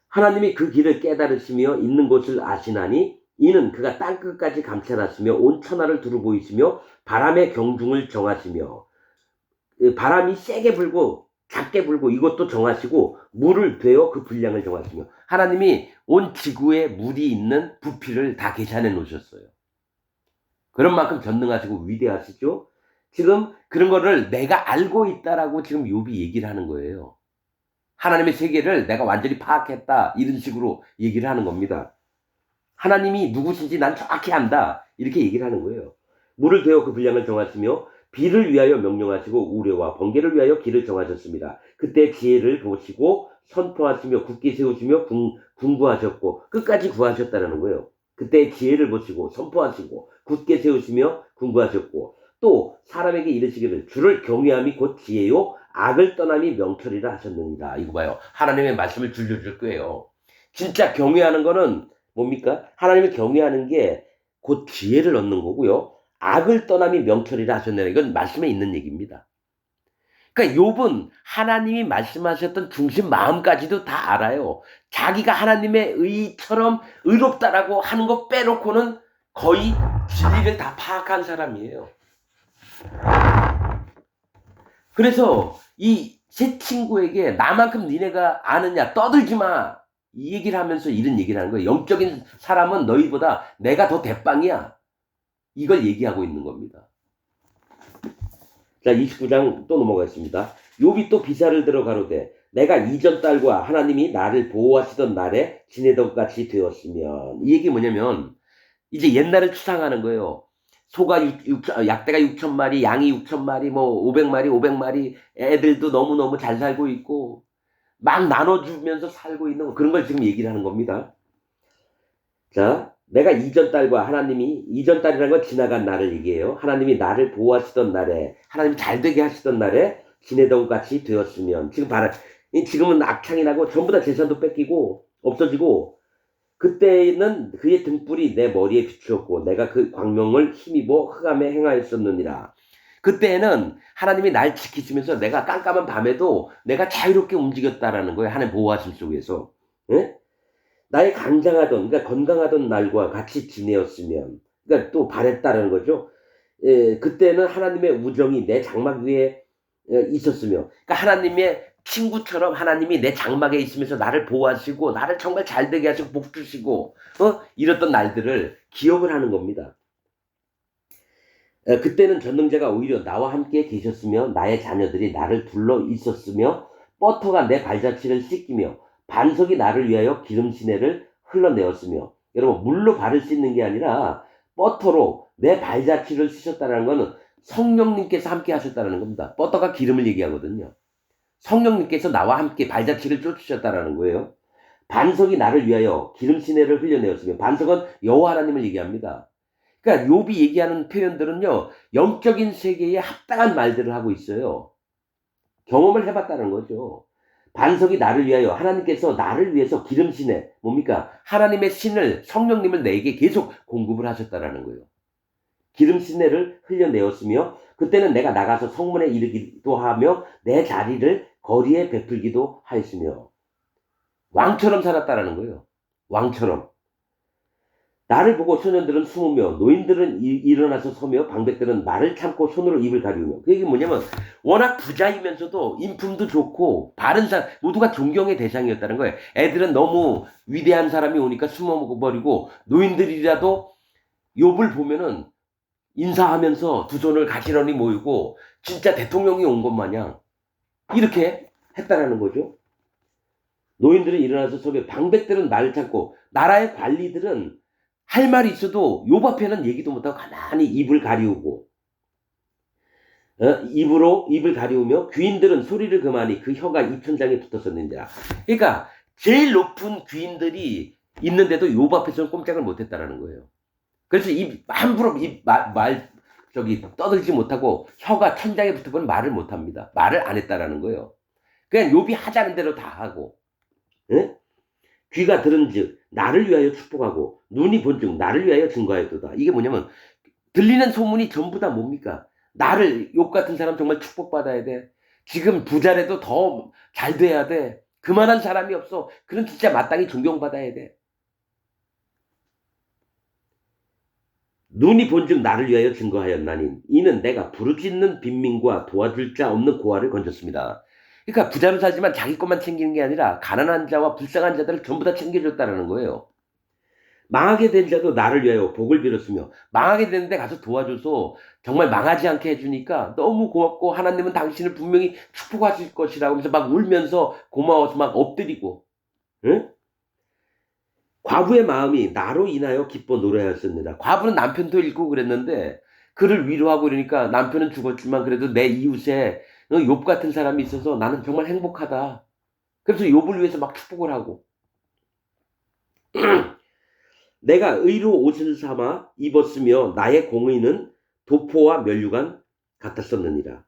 하나님이 그 길을 깨달으시며 있는 곳을 아시나니 이는 그가 땅끝까지 감찰하시며 온 천하를 두루 보이시며 바람의 경중을 정하시며 바람이 세게 불고 작게 불고 이것도 정하시고 물을 되어 그 분량을 정하시며 하나님이 온 지구에 물이 있는 부피를 다 계산해 놓으셨어요. 그런 만큼 전능하시고 위대하시죠. 지금 그런 거를 내가 알고 있다라고 지금 욥이 얘기를 하는 거예요. 하나님의 세계를 내가 완전히 파악했다 이런 식으로 얘기를 하는 겁니다. 하나님이 누구신지 난 정확히 안다 이렇게 얘기를 하는 거예요. 물을 되어 그 분량을 정하시며 비를 위하여 명령하시고 우레와 번개를 위하여 길을 정하셨습니다. 그때 지혜를 보시고 선포하시며 굳게 세우시며 군구하셨고 끝까지 구하셨다는 거예요. 그때 지혜를 보시고 선포하시고 굳게 세우시며 군구하셨고 또 사람에게 이르시기를 주를 경외함이 곧 지혜요 악을 떠남이 명철이라 하셨느니라. 이거 봐요. 하나님의 말씀을 줄줄 거예요. 진짜 경외하는 거는 뭡니까? 하나님을 경외하는 게 곧 지혜를 얻는 거고요. 악을 떠남이 명철이라 하셨느니라. 이건 말씀에 있는 얘기입니다. 그러니까 욥은 하나님이 말씀하셨던 중심 마음까지도 다 알아요. 자기가 하나님의 의처럼 의롭다라고 하는 거 빼놓고는 거의 진리를 다 파악한 사람이에요. 그래서 이 세 친구에게 나만큼 니네가 아느냐 떠들지 마 이 얘기를 하면서 이런 얘기를 하는 거예요. 영적인 사람은 너희보다 내가 더 대빵이야. 이걸 얘기하고 있는 겁니다. 자 29장 또 넘어가겠습니다. 욥이 또 비사를 들어 가로되 내가 이전 딸과 하나님이 나를 보호하시던 날에 지내던 것 같이 되었으면 이 얘기 뭐냐면 이제 옛날을 추상하는 거예요. 소가 약대가 6,000마리, 양이 6,000마리, 뭐 500마리, 500마리, 애들도 너무너무 잘 살고 있고 막 나눠주면서 살고 있는 그런 걸 지금 얘기를 하는 겁니다. 자, 내가 이전 딸과 하나님이 이전 딸이라는 건 지나간 날을 얘기해요. 하나님이 나를 보호하시던 날에 하나님이 잘되게 하시던 날에 지내던 것 같이 되었으면 지금은 악창이 나고 전부 다 재산도 뺏기고 없어지고 그때는 그의 등불이 내 머리에 비추었고 내가 그 광명을 힘입어 흑암에 행하였었느니라. 그때는 하나님이 날 지키시면서 내가 깜깜한 밤에도 내가 자유롭게 움직였다라는 거예요. 하나님 보호하심 속에서. 예? 나의 강장하던 그러니까 건강하던 날과 같이 지내었으면 그러니까 또 바랬다라는 거죠. 그때는 하나님의 우정이 내 장막 위에 있었으며 그러니까 하나님의 친구처럼 하나님이 내 장막에 있으면서 나를 보호하시고 나를 정말 잘되게 하시고 복 주시고 이랬던 날들을 기억을 하는 겁니다. 그때는 전능자가 오히려 나와 함께 계셨으며 나의 자녀들이 나를 둘러 있었으며 버터가 내 발자취를 씻기며 반석이 나를 위하여 기름 시내를 흘러내었으며 여러분 물로 발을 씻는 게 아니라 버터로 내 발자취를 씻었다는 것은 성령님께서 함께 하셨다는 겁니다. 버터가 기름을 얘기하거든요. 성령님께서 나와 함께 발자취를 쫓으셨다는 거예요. 반석이 나를 위하여 기름 시내를 흘려내었으며 반석은 여호와 하나님을 얘기합니다. 그러니까 욥이 얘기하는 표현들은요. 영적인 세계에 합당한 말들을 하고 있어요. 경험을 해봤다는 거죠. 반석이 나를 위하여 하나님께서 나를 위해서 기름 시내 뭡니까? 하나님의 신을 성령님을 내게 계속 공급을 하셨다는 거예요. 기름 시내를 흘려내었으며 그때는 내가 나가서 성문에 이르기도 하며 내 자리를 거리에 베풀기도 하였으며 왕처럼 살았다라는 거예요. 왕처럼. 나를 보고 소년들은 숨으며 노인들은 일어나서 서며 방백들은 말을 참고 손으로 입을 가리우며 그 얘기 뭐냐면 워낙 부자이면서도 인품도 좋고 바른 사람 모두가 존경의 대상이었다는 거예요. 애들은 너무 위대한 사람이 오니까 숨어버리고 노인들이라도 욥을 보면은 인사하면서 두 손을 가시런히 모이고 진짜 대통령이 온 것 마냥 이렇게 했다라는 거죠. 노인들은 일어나서 서며 방백들은 말을 참고 나라의 관리들은 할 말이 있어도 욥 앞에는 얘기도 못하고 가만히 입을 가리우고 입으로 입을 가리우며 귀인들은 소리를 그만히 그 혀가 입천장에 붙었었는지라. 그러니까 제일 높은 귀인들이 있는데도 욥 앞에서는 꼼짝을 못했다라는 거예요. 그래서 함부로 떠들지 못하고 혀가 천장에 붙어버리면 말을 못합니다. 말을 안 했다라는 거예요. 그냥 욥이 하자는 대로 다 하고, 예? 귀가 들은즉 나를 위하여 축복하고 눈이 본즉 나를 위하여 증거하였도다. 이게 뭐냐면 들리는 소문이 전부 다 뭡니까? 나를 욥 같은 사람 정말 축복받아야 돼. 지금 부자라도 더 잘 돼야 돼. 그만한 사람이 없어. 그럼 진짜 마땅히 존경받아야 돼. 눈이 본즉 나를 위하여 증거하였나니 이는 내가 부르짖는 빈민과 도와줄 자 없는 고아를 건졌습니다. 그러니까 부자로 살지만 자기 것만 챙기는 게 아니라 가난한 자와 불쌍한 자들을 전부 다 챙겨줬다는 거예요. 망하게 된 자도 나를 위하여 복을 빌었으며 망하게 되는데 가서 도와줘서 정말 망하지 않게 해주니까 너무 고맙고 하나님은 당신을 분명히 축복하실 것이라고 하면서 막 울면서 고마워서 막 엎드리고, 응? 과부의 마음이 나로 인하여 기뻐 노래하였습니다. 과부는 남편도 잃고 그랬는데 그를 위로하고 그러니까 남편은 죽었지만 그래도 내 이웃에 욥 같은 사람이 있어서 나는 정말 행복하다. 그래서 욥을 위해서 막 축복을 하고 내가 의로 옷을 삼아 입었으며 나의 공의는 도포와 면류관 같았었느니라.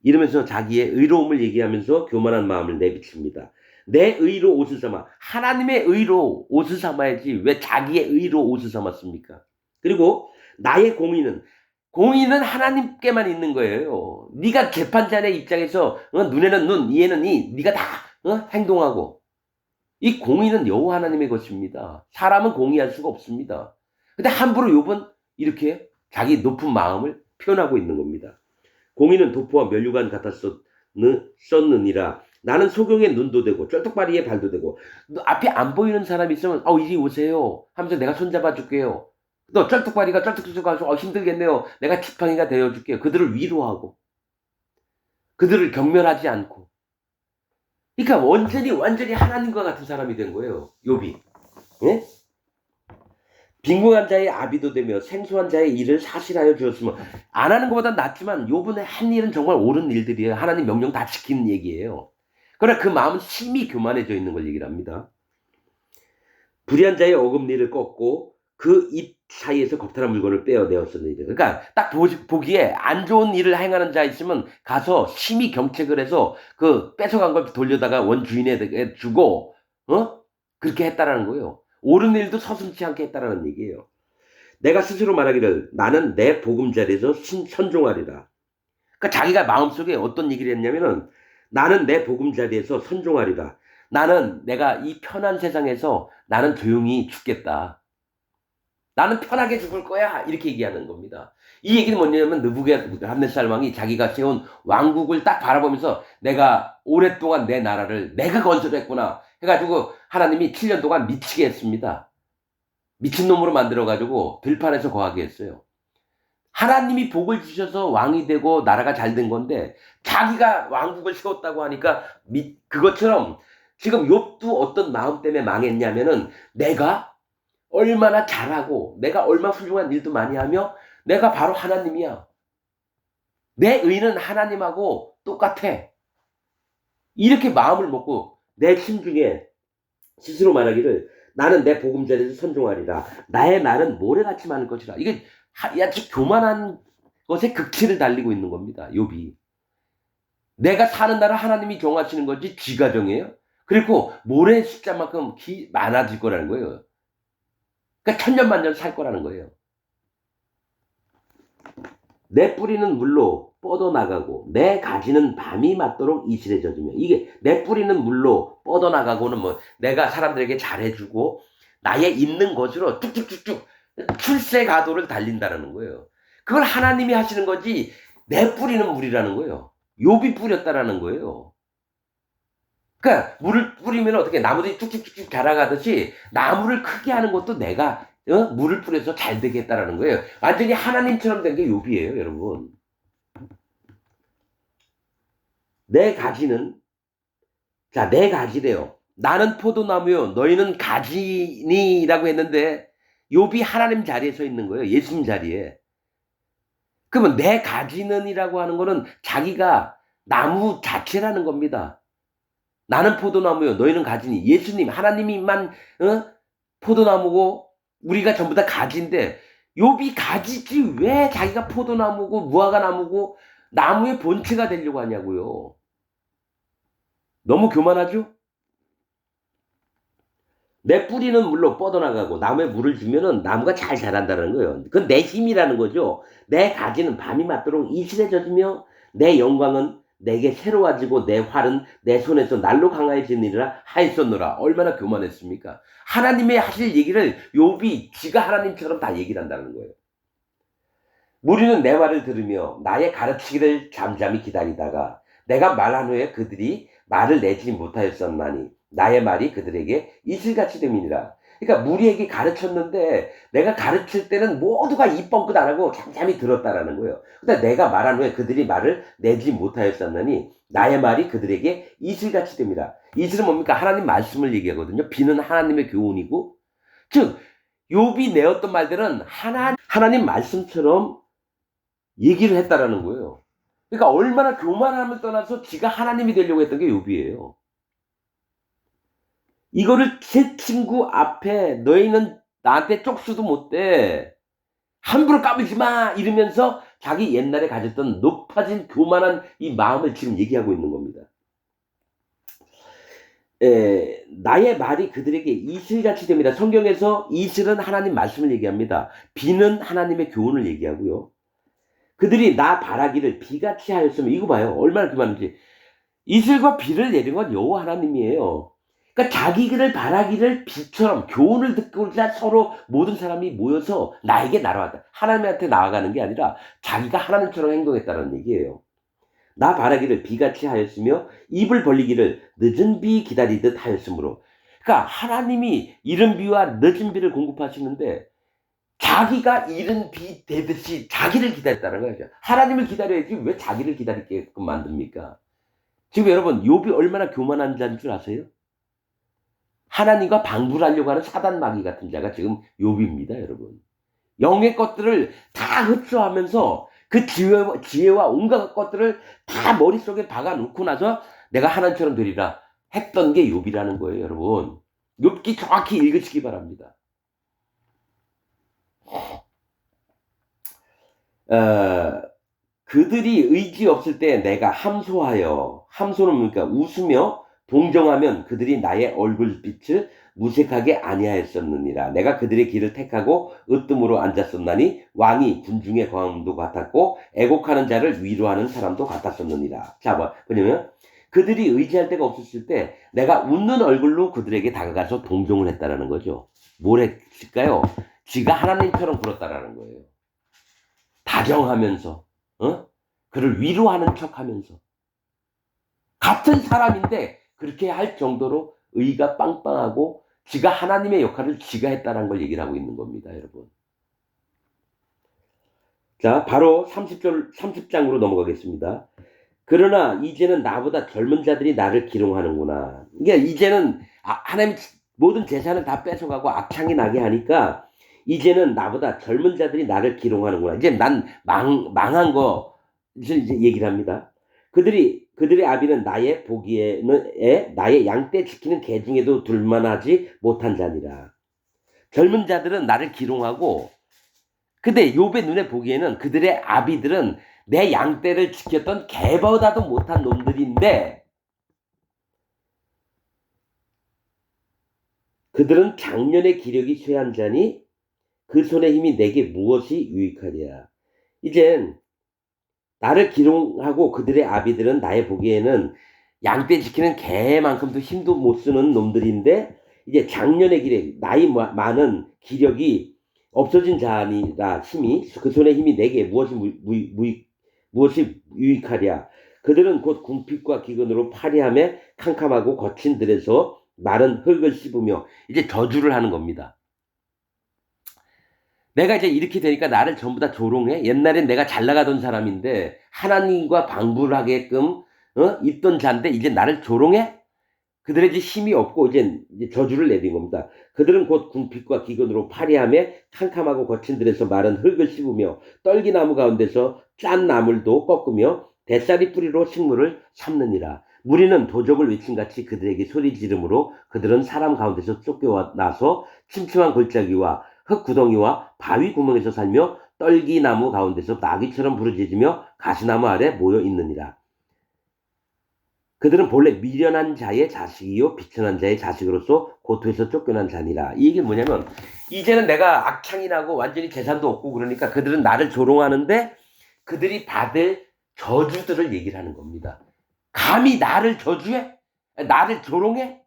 이러면서 자기의 의로움을 얘기하면서 교만한 마음을 내비칩니다. 내 의로 옷을 삼아. 하나님의 의로 옷을 삼아야지 왜 자기의 의로 옷을 삼았습니까? 그리고 나의 공의는 하나님께만 있는 거예요. 네가 재판자의 입장에서 눈에는 눈, 이에는 이, 네가 다 행동하고 이 공의는 여호와 하나님의 것입니다. 사람은 공의할 수가 없습니다. 근데 함부로 욥은 이렇게 자기 높은 마음을 표현하고 있는 겁니다. 공의는 도포와 면류관 같았었느니라. 나는 소경의 눈도 되고 쩔뚝바리의 발도 되고 앞에 안 보이는 사람이 있으면 이리 오세요 하면서 내가 손잡아 줄게요. 너 쩔뚝바리가 쩔뚝쩔뚝 가서 힘들겠네요. 내가 지팡이가 되어줄게요. 그들을 위로하고 그들을 경멸하지 않고. 그러니까 완전히 하나님과 같은 사람이 된 거예요. 욥이. 예? 빈궁한 자의 아비도 되며 생소한 자의 일을 사실하여 주었으면 안 하는 것보다 낫지만 욥은 한 일은 정말 옳은 일들이에요. 하나님 명령 다 지키는 얘기예요. 그러나 그 마음은 심히 교만해져 있는 걸 얘기를 합니다. 불의한 자의 어금니를 꺾고 그 입 사이에서 겁탈한 물건을 빼어내었으니 그러니까 딱 보기에 안 좋은 일을 행하는 자 있으면 가서 심히 경책을 해서 그 뺏어간 걸 돌려다가 원주인에게 주고 그렇게 했다라는 거예요. 옳은 일도 서슴지 않게 했다라는 얘기예요. 내가 스스로 말하기를 나는 내 보금자리에서 선종하리라. 그러니까 자기가 마음속에 어떤 얘기를 했냐면은 나는 내 보금자리에서 선종하리라. 나는 내가 이 편한 세상에서 나는 조용히 죽겠다. 나는 편하게 죽을 거야. 이렇게 얘기하는 겁니다. 이 얘기는 뭐냐면 느부갓네살 왕이 자기가 세운 왕국을 딱 바라보면서 내가 오랫동안 내 나라를 내가 건설했구나 해가지고 하나님이 7년 동안 미치게 했습니다. 미친놈으로 만들어가지고 들판에서 거하게 했어요. 하나님이 복을 주셔서 왕이 되고 나라가 잘 된 건데 자기가 왕국을 세웠다고 하니까 그것처럼 지금 욥도 어떤 마음 때문에 망했냐면은 내가 얼마나 잘하고 내가 얼마나 훌륭한 일도 많이 하며 내가 바로 하나님이야. 내 의는 하나님하고 똑같아. 이렇게 마음을 먹고 내 심중에 스스로 말하기를 나는 내 보금자리에서 선종하리라. 나의 날은 모래같이 많을 것이라. 이게 아주 교만한 것에 극치를 달리고 있는 겁니다. 욥이. 내가 사는 날은 하나님이 정하시는 거지 쥐가 정해요. 그리고 모래 숫자만큼 많아질 거라는 거예요. 그러니까 천년만년 살 거라는 거예요. 내 뿌리는 물로 뻗어나가고 내 가지는 밤이 맞도록 이슬에 젖으며 이게 내 뿌리는 물로 뻗어나가고는 뭐 내가 사람들에게 잘해주고 나의 있는 것으로 쭉쭉쭉쭉 출세가도를 달린다는 거예요. 그걸 하나님이 하시는 거지 내 뿌리는 물이라는 거예요. 욥이 뿌렸다라는 거예요. 그러니까 물을 뿌리면 어떻게 나무들이 쭉쭉쭉쭉 자라가듯이 나무를 크게 하는 것도 내가 물을 뿌려서 잘 되겠다라는 거예요. 완전히 하나님처럼 된 게 욥이에요, 여러분. 내 가지는 내 가지래요. 나는 포도나무요, 너희는 가지니라고 했는데 욥이 하나님 자리에 서 있는 거예요. 예수님 자리에. 그러면 내 가지는이라고 하는 거는 자기가 나무 자체라는 겁니다. 나는 포도나무요, 너희는 가지니. 예수님, 하나님이만 포도나무고 우리가 전부 다 가지인데 욥이 가지지 왜 자기가 포도나무고 무화과나무고 나무의 본체가 되려고 하냐고요. 너무 교만하죠? 내 뿌리는 물로 뻗어나가고 나무에 물을 주면은 나무가 잘 자란다는 거예요. 그건 내 힘이라는 거죠. 내 가지는 밤이 맞도록 이슬에 젖으며 내 영광은 내게 새로워지고 내 활은 내 손에서 날로 강화해지느니라 하였었노라. 얼마나 교만했습니까? 하나님의 하실 얘기를 욥이 지가 하나님처럼 다 얘기를 한다는 거예요. 무리는 내 말을 들으며 나의 가르치기를 잠잠히 기다리다가 내가 말한 후에 그들이 말을 내지 못하였었나니 나의 말이 그들에게 이슬같이 됨이니라. 그러니까 무리에게 가르쳤는데 내가 가르칠 때는 모두가 입 뻥끗 안 하고 잠잠히 들었다라는 거예요. 근데 내가 말한 후에 그들이 말을 내지 못하였었나니 나의 말이 그들에게 이슬같이 됨이라. 이슬은 뭡니까? 하나님 말씀을 얘기하거든요. 비는 하나님의 교훈이고, 즉 욥이 내었던 말들은 하나님 말씀처럼 얘기를 했다라는 거예요. 그러니까 얼마나 교만함을 떠나서 지가 하나님이 되려고 했던 게 욥이에요. 이거를 제 친구 앞에 너희는 나한테 쪽수도 못 대. 함부로 까불지 마! 이러면서 자기 옛날에 가졌던 높아진 교만한 이 마음을 지금 얘기하고 있는 겁니다. 나의 말이 그들에게 이슬같이 됩니다. 성경에서 이슬은 하나님 말씀을 얘기합니다. 비는 하나님의 교훈을 얘기하고요. 그들이 나 바라기를 비같이 하였으면, 이거 봐요. 얼마나 교만한지. 이슬과 비를 내린 건 여호와 하나님이에요. 그러니까 자기를 바라기를 비처럼 교훈을 듣고자 서로 모든 사람이 모여서 나에게 날아왔다. 하나님한테 나아가는 게 아니라 자기가 하나님처럼 행동했다는 얘기예요. 나 바라기를 비같이 하였으며 입을 벌리기를 늦은 비 기다리듯 하였으므로. 그러니까 하나님이 이른 비와 늦은 비를 공급하시는데 자기가 이른 비 되듯이 자기를 기다렸다는 거죠. 하나님을 기다려야지 왜 자기를 기다리게끔 만듭니까? 지금 여러분 욥이 얼마나 교만한 자인 줄 아세요? 하나님과 방불 하려고 하는 사단 마귀 같은 자가 지금 욥입니다, 여러분. 영의 것들을 다 흡수하면서 그 지혜와 온갖 것들을 다 머릿속에 박아놓고 나서 내가 하나님처럼 되리라 했던 게 욥이라는 거예요, 여러분. 욥기 정확히 읽으시기 바랍니다. 그들이 의지 없을 때 내가 함소하여, 함소는 뭡니까? 웃으며 동정하면 그들이 나의 얼굴빛을 무색하게 아니하였었느니라. 내가 그들의 길을 택하고 으뜸으로 앉았었나니 왕이 군중의 광도 같았고 애곡하는 자를 위로하는 사람도 같았었느니라. 자, 뭐냐면 그들이 의지할 데가 없었을 때 내가 웃는 얼굴로 그들에게 다가가서 동정을 했다라는 거죠. 뭘 했을까요? 지가 하나님처럼 굴었다라는 거예요. 다정하면서, 그를 위로하는 척하면서 같은 사람인데 그렇게 할 정도로 의가 빵빵하고 지가 하나님의 역할을 지가 했다는 걸 얘기를 하고 있는 겁니다, 여러분. 자, 바로 30장으로 넘어가겠습니다. 그러나 이제는 나보다 젊은 자들이 나를 기롱하는구나. 그러니까 이제는 하나님 모든 재산을 다 뺏어가고 악창이 나게 하니까 이제는 나보다 젊은 자들이 나를 기롱하는구나. 이제 난 망한 거 이제 얘기를 합니다. 그들의 아비는 나의 보기에는 나의 양떼 지키는 개 중에도 둘만하지 못한 자니라. 젊은 자들은 나를 기롱하고, 근데 욥의 눈에 보기에는 그들의 아비들은 내 양떼를 지켰던 개보다도 못한 놈들인데 그들은 작년의 기력이 쇠한 자니 그 손의 힘이 내게 무엇이 유익하랴. 이젠 나를 기롱하고 그들의 아비들은 나의 보기에는 양떼 지키는 개만큼도 힘도 못 쓰는 놈들인데 이제 작년의 기력, 나이 많은 기력이 없어진 자니라. 힘이 그 손의 힘이 내게 무엇이 유익하랴. 그들은 곧 궁핍과 기근으로 파리함에 캄캄하고 거친 들에서 마른 흙을 씹으며 이제 저주를 하는 겁니다. 내가 이제 이렇게 되니까 나를 전부 다 조롱해? 옛날엔 내가 잘 나가던 사람인데 하나님과 방불하게끔 있던 자인데 이제 나를 조롱해? 그들의 이제 힘이 없고 이제 저주를 내린 겁니다. 그들은 곧 궁핍과 기근으로 파리함에 캄캄하고 거친 들에서 마른 흙을 씹으며 떨기나무 가운데서 짠 나물도 꺾으며 뱃살이 뿌리로 식물을 삼느니라. 무리는 도적을 외침같이 그들에게 소리 지르므로 그들은 사람 가운데서 쫓겨나서 침침한 골짜기와 흙 구덩이와 바위 구멍에서 살며 떨기나무 가운데서 나귀처럼 부르짖으며 가시나무 아래 모여 있느니라. 그들은 본래 미련한 자의 자식이요 비천한 자의 자식으로서 고토에서 쫓겨난 자니라. 이 얘기는 뭐냐면 이제는 내가 악창이 나고 완전히 재산도 없고 그러니까 그들은 나를 조롱하는데 그들이 받을 저주들을 얘기를 하는 겁니다. 감히 나를 저주해? 나를 조롱해?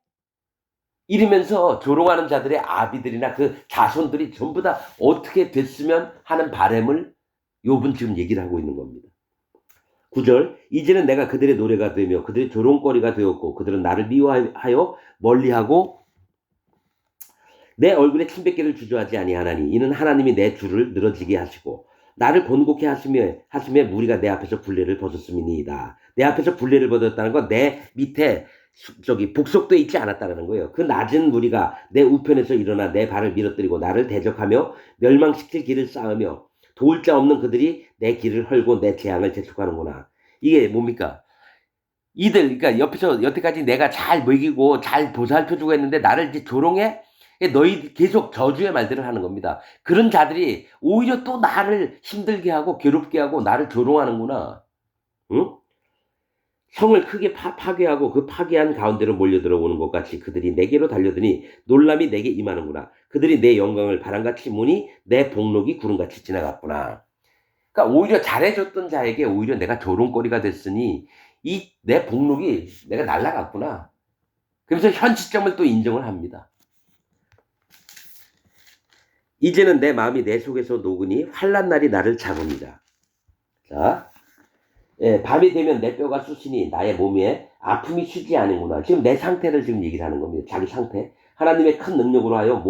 이러면서 조롱하는 자들의 아비들이나 그 자손들이 전부 다 어떻게 됐으면 하는 바람을 욥은 지금 얘기를 하고 있는 겁니다. 9절 이제는 내가 그들의 노래가 되며 그들의 조롱거리가 되었고 그들은 나를 미워하여 멀리하고 내 얼굴에 침뱉기를 주저하지 아니하나니 이는 하나님이 내 줄을 늘어지게 하시고 나를 곤곡해 하심에 무리가 내 앞에서 굴레를 벗었음이니이다. 내 앞에서 굴레를 벗었다는 건 내 밑에 복속돼 있지 않았다는 거예요. 그 낮은 무리가 내 우편에서 일어나 내 발을 밀어뜨리고 나를 대적하며 멸망시킬 길을 쌓으며 도울 자 없는 그들이 내 길을 헐고 내 재앙을 재촉하는구나. 이게 뭡니까? 이들 그러니까 옆에서 여태까지 내가 잘 먹이고 잘 보살펴주고 했는데 나를 이제 조롱해? 너희 계속 저주의 말들을 하는 겁니다. 그런 자들이 오히려 또 나를 힘들게 하고 괴롭게 하고 나를 조롱하는구나. 응? 성을 크게 파괴하고 그 파괴한 가운데로 몰려들어오는 것 같이 그들이 내게로 달려드니 놀람이 내게 임하는구나. 그들이 내 영광을 바람같이 무니 내 복록이 구름같이 지나갔구나. 그러니까 오히려 잘해줬던 자에게 오히려 내가 조롱거리가 됐으니 이 내 복록이 내가 날라갔구나. 그래서 현 시점을 또 인정을 합니다. 이제는 내 마음이 내 속에서 녹으니 환난 날이 나를 잡으니라. 자, 밤이 되면 내 뼈가 쑤시니 나의 몸에 아픔이 쉬지 않는구나. 지금 내 상태를 지금 얘기를 하는 겁니다. 자기 상태. 하나님의 큰 능력으로 하여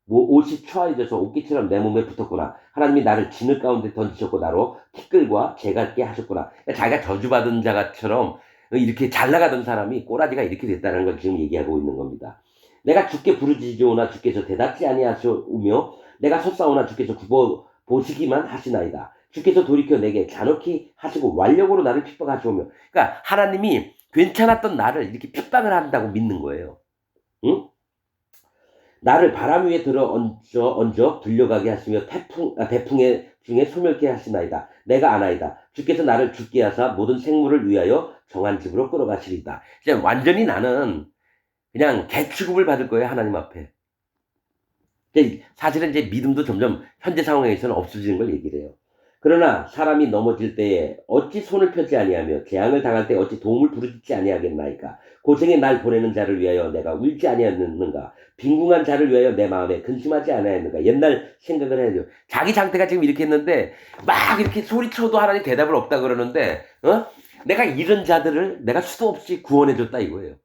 옷이 추하여져서 옷깃처럼 내 몸에 붙었구나. 하나님이 나를 진흙 가운데 던지셨고 나로 티끌과 재갈게 하셨구나. 그러니까 자기가 저주받은 자처럼 이렇게 잘 나가던 사람이 꼬라지가 이렇게 됐다는 걸 지금 얘기하고 있는 겁니다. 내가 주께 부르짖으오나 주께서 대답지 아니하시오며 내가 솟사오나 주께서 굽어 보시기만 하시나이다. 주께서 돌이켜 내게 잔혹히 하시고 완력으로 나를 핍박하시오며. 그러니까 하나님이 괜찮았던 나를 이렇게 핍박을 한다고 믿는 거예요. 응? 나를 바람 위에 들어 얹어 불려가게 하시며 대풍의 중에 소멸케 하시나이다. 내가 아나이다. 주께서 나를 죽게 하사 모든 생물을 위하여 정한 집으로 끌어가시리다. 이제 완전히 나는 그냥 개취급을 받을 거예요. 하나님 앞에. 사실은 이제 믿음도 점점 현재 상황에서는 없어지는 걸 얘기를 해요. 그러나 사람이 넘어질 때에 어찌 손을 펴지 아니하며 재앙을 당할 때 어찌 도움을 부르짖지 아니하겠나이까. 고생에 날 보내는 자를 위하여 내가 울지 아니하였는가. 빈궁한 자를 위하여 내 마음에 근심하지 아니하였는가. 옛날 생각을 해야죠. 자기 상태가 지금 이렇게 했는데 막 이렇게 소리쳐도 하나님 대답을 없다 그러는데 내가 이런 자들을 내가 수도 없이 구원해줬다 이거예요.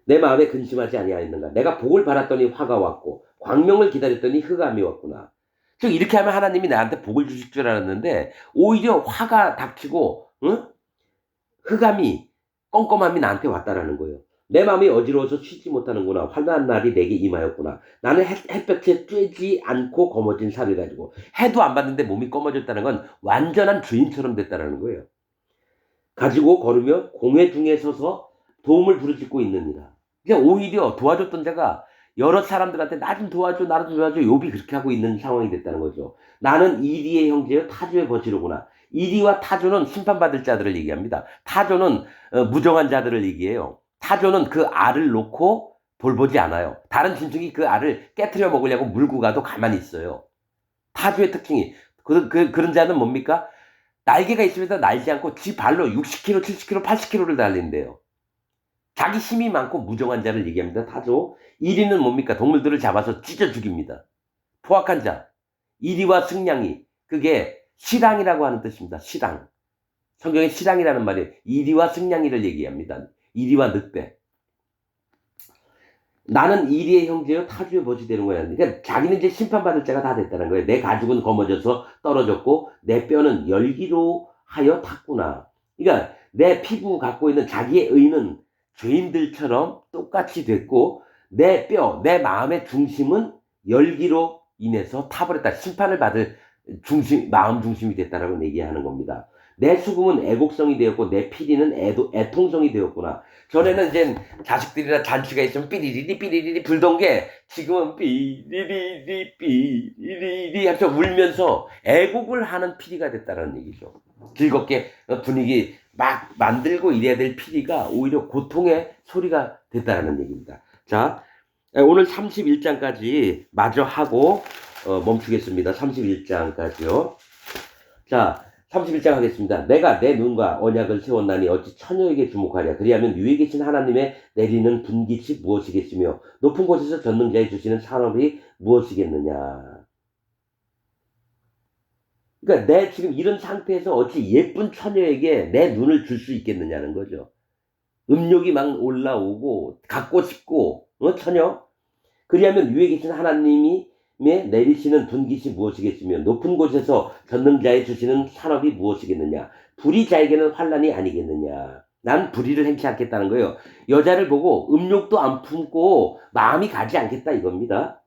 내 마음에 근심하지 아니하였는가. 내가 복을 바랐더니 화가 왔고 광명을 기다렸더니 흑암이 왔구나. 즉 이렇게 하면 하나님이 나한테 복을 주실 줄 알았는데 오히려 화가 닥치고 흑암이 껌껌함이 나한테 왔다라는 거예요. 내 마음이 어지러워서 쉬지 못하는구나. 환난 날이 내게 임하였구나. 나는 햇볕에 쬐지 않고 검어진 살을 가지고 해도 안 봤는데 몸이 검어졌다는 건 완전한 주인처럼 됐다라는 거예요. 가지고 걸으며 공회 중에 서서 도움을 부르짖고 있느니라. 이제 오히려 도와줬던 자가 여러 사람들한테 나 좀 도와줘, 나를 좀 도와줘. 욥이 그렇게 하고 있는 상황이 됐다는 거죠. 나는 이리의 형제여 타조의 버지로구나. 이리와 타조는 심판받을 자들을 얘기합니다. 타조는 무정한 자들을 얘기해요. 타조는 그 알을 놓고 돌보지 않아요. 다른 짐승이 그 알을 깨트려 먹으려고 물고 가도 가만히 있어요. 타조의 특징이 그런 자는 뭡니까? 날개가 있으면서 날지 않고 지 발로 60km, 70km, 80km를 달린대요. 자기 힘이 많고 무정한 자를 얘기합니다. 타조. 이리는 뭡니까? 동물들을 잡아서 찢어 죽입니다. 포악한 자. 이리와 승냥이. 그게 실랑이라고 하는 뜻입니다. 실랑. 성경에 실랑이라는 말이 이리와 승냥이를 얘기합니다. 이리와 늑대. 나는 이리의 형제요 타주의 버지 되는 거야. 그러니까 자기는 이제 심판받을 자가 다 됐다는 거예요. 내 가죽은 검어져서 떨어졌고 내 뼈는 열기로 하여 탔구나. 그러니까 내 피부 갖고 있는 자기의 의는 죄인들처럼 똑같이 됐고 내 뼈, 내 마음의 중심은 열기로 인해서 타버렸다. 심판을 받을 마음 중심이 됐다라고 얘기하는 겁니다. 내 수금은 애곡성이 되었고 내 피리는 애통성이 되었구나. 전에는 이제 자식들이나 잔치가 있으면 삐리리리 삐리리리 불던 게 지금은 삐리리리 삐리리리 하면서 울면서 애곡을 하는 피리가 됐다는 얘기죠. 즐겁게 분위기 막 만들고 이래야 될 피리가 오히려 고통의 소리가 됐다라는 얘기입니다. 자, 오늘 31장까지 마저 하고 멈추겠습니다. 31장까지요. 자, 31장 하겠습니다. 내가 내 눈과 언약을 세웠나니 어찌 처녀에게 주목하랴. 그리하면 위에 계신 하나님의 내리는 분깃이 무엇이겠으며 높은 곳에서 전능자에 주시는 산업이 무엇이겠느냐. 그러니까 내 지금 이런 상태에서 어찌 예쁜 처녀에게 내 눈을 줄 수 있겠느냐는 거죠. 음욕이 막 올라오고 갖고 싶고 처녀. 그리하면 위에 계신 하나님이 내리시는 분깃이 무엇이겠으며 높은 곳에서 전능자에 주시는 산업이 무엇이겠느냐. 불의자에게는 환난이 아니겠느냐. 난 불의를 행치 않겠다는 거예요. 여자를 보고 음욕도 안 품고 마음이 가지 않겠다 이겁니다.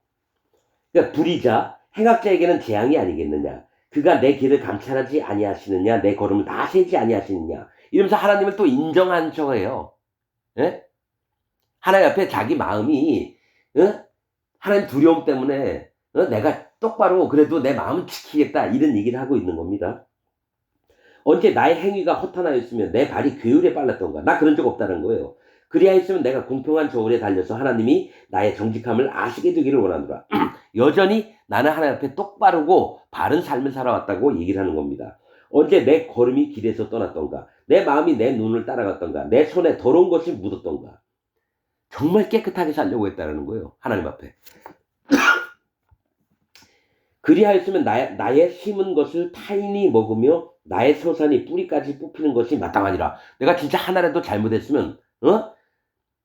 그러니까 불의자, 행악자에게는 재앙이 아니겠느냐. 그가 내 길을 감찰하지 아니하시느냐. 내 걸음을 다 세지 아니하시느냐. 이러면서 하나님을 또 인정한 척해요. 예? 하나님 앞에 자기 마음이 하나님 두려움 때문에 내가 똑바로 그래도 내 마음을 지키겠다 이런 얘기를 하고 있는 겁니다. 언제 나의 행위가 허탄하였으면 내 발이 괴율에 빨랐던가. 나 그런 적 없다는 거예요. 그리하였으면 내가 공평한 저울에 달려서 하나님이 나의 정직함을 아시게 되기를 원하노라. 여전히 나는 하나님 앞에 똑바르고 바른 삶을 살아왔다고 얘기를 하는 겁니다. 언제 내 걸음이 길에서 떠났던가. 내 마음이 내 눈을 따라갔던가. 내 손에 더러운 것이 묻었던가. 정말 깨끗하게 살려고 했다는 거예요. 하나님 앞에. 그리하였으면 나의 심은 것을 타인이 먹으며 나의 소산이 뿌리까지 뽑히는 것이 마땅하니라. 내가 진짜 하나라도 잘못했으면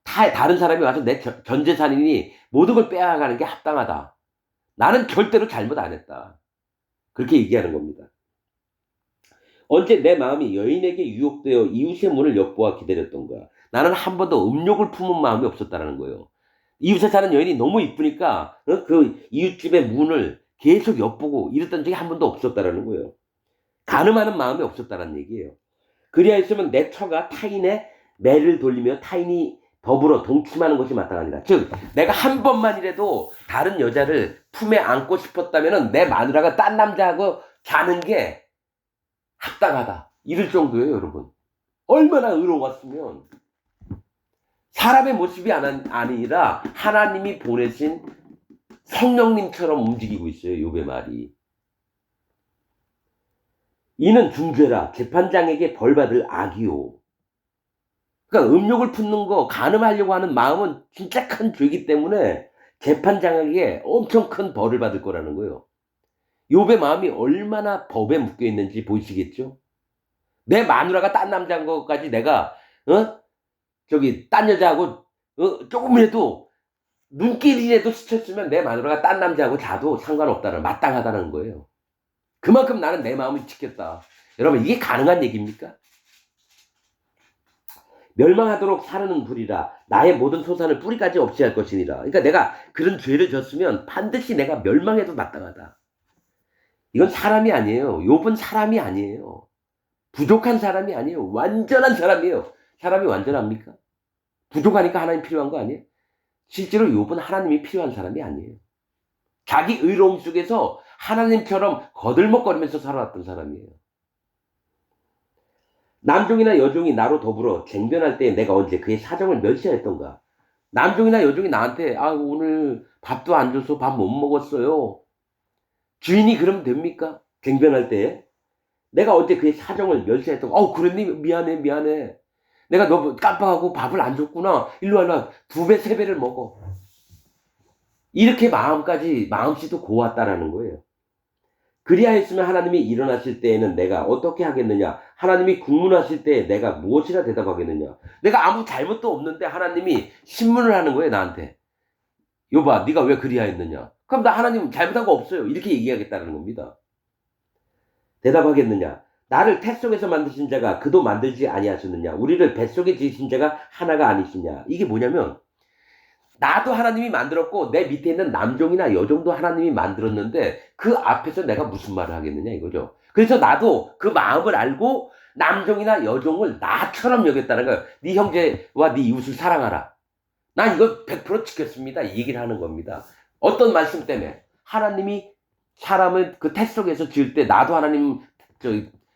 다른 사람이 와서 내 전 재산이니 모든 걸 빼앗아가는 게 합당하다. 나는 절대로 잘못 안 했다. 그렇게 얘기하는 겁니다. 언제 내 마음이 여인에게 유혹되어 이웃의 문을 엿보아 기다렸던가. 나는 한 번도 음욕을 품은 마음이 없었다는 거예요. 이웃에 사는 여인이 너무 이쁘니까 그 이웃집의 문을 계속 엿보고 이랬던 적이 한 번도 없었다는 거예요. 간음하는 마음이 없었다는 얘기예요. 그리하였으면 내 처가 타인의 매를 돌리며 타인이 더불어 동침하는 것이 마땅하니라. 즉 내가 한 번만이라도 다른 여자를 품에 안고 싶었다면 내 마누라가 딴 남자하고 자는 게 합당하다. 이럴 정도예요, 여러분. 얼마나 의로웠으면. 사람의 모습이 아니라 하나님이 보내신 성령님처럼 움직이고 있어요. 욥의 말이. 이는 중죄라. 재판장에게 벌받을 악이요. 그러니까 음욕을 품는 거, 간음하려고 하는 마음은 진짜 큰 죄이기 때문에 재판장에게 엄청 큰 벌을 받을 거라는 거예요. 욥의 마음이 얼마나 법에 묶여 있는지 보이시겠죠? 내 마누라가 딴 남자인 것까지 내가 딴 여자하고 조금이라도 눈길이라도 스쳤으면 내 마누라가 딴 남자하고 자도 상관없다는, 마땅하다는 거예요. 그만큼 나는 내 마음을 지켰다. 여러분, 이게 가능한 얘기입니까? 멸망하도록 사르는 불이라. 나의 모든 소산을 뿌리까지 없이 할 것이니라. 그러니까 내가 그런 죄를 졌으면 반드시 내가 멸망해도 마땅하다. 이건 사람이 아니에요. 욥은 사람이 아니에요. 부족한 사람이 아니에요. 완전한 사람이에요. 사람이 완전합니까? 부족하니까 하나님 필요한 거 아니에요? 실제로 욥은 하나님이 필요한 사람이 아니에요. 자기 의로움 속에서 하나님처럼 거들먹거리면서 살아왔던 사람이에요. 남종이나 여종이 나로 더불어 쟁변할 때 내가 언제 그의 사정을 멸시했던가. 남종이나 여종이 나한테 오늘 밥도 안 줘서 밥 못 먹었어요. 주인이 그러면 됩니까? 쟁변할 때. 내가 언제 그의 사정을 멸시했던가. 그랬니? 미안해. 내가 너 깜빡하고 밥을 안 줬구나. 일로 와라. 2배, 3배를 먹어. 이렇게 마음씨도 고왔다라는 거예요. 그리하였으면 하나님이 일어나실 때에는 내가 어떻게 하겠느냐? 하나님이 국문하실 때 내가 무엇이라 대답하겠느냐? 내가 아무 잘못도 없는데 하나님이 신문을 하는 거예요, 나한테. 욥아, 네가 왜 그리하였느냐? 그럼 나 하나님 잘못한 거 없어요. 이렇게 얘기하겠다는 겁니다. 대답하겠느냐? 나를 태 속에서 만드신 자가 그도 만들지 아니하셨느냐? 우리를 뱃속에 지으신 자가 하나가 아니시냐? 이게 뭐냐면, 나도 하나님이 만들었고 내 밑에 있는 남종이나 여종도 하나님이 만들었는데 그 앞에서 내가 무슨 말을 하겠느냐 이거죠. 그래서 나도 그 마음을 알고 남종이나 여종을 나처럼 여겼다는 거예요. 네 형제와 네 이웃을 사랑하라. 난 이거 100% 지켰습니다. 이 얘기를 하는 겁니다. 어떤 말씀 때문에? 하나님이 사람을 그 태 속에서 지을 때 나도 하나님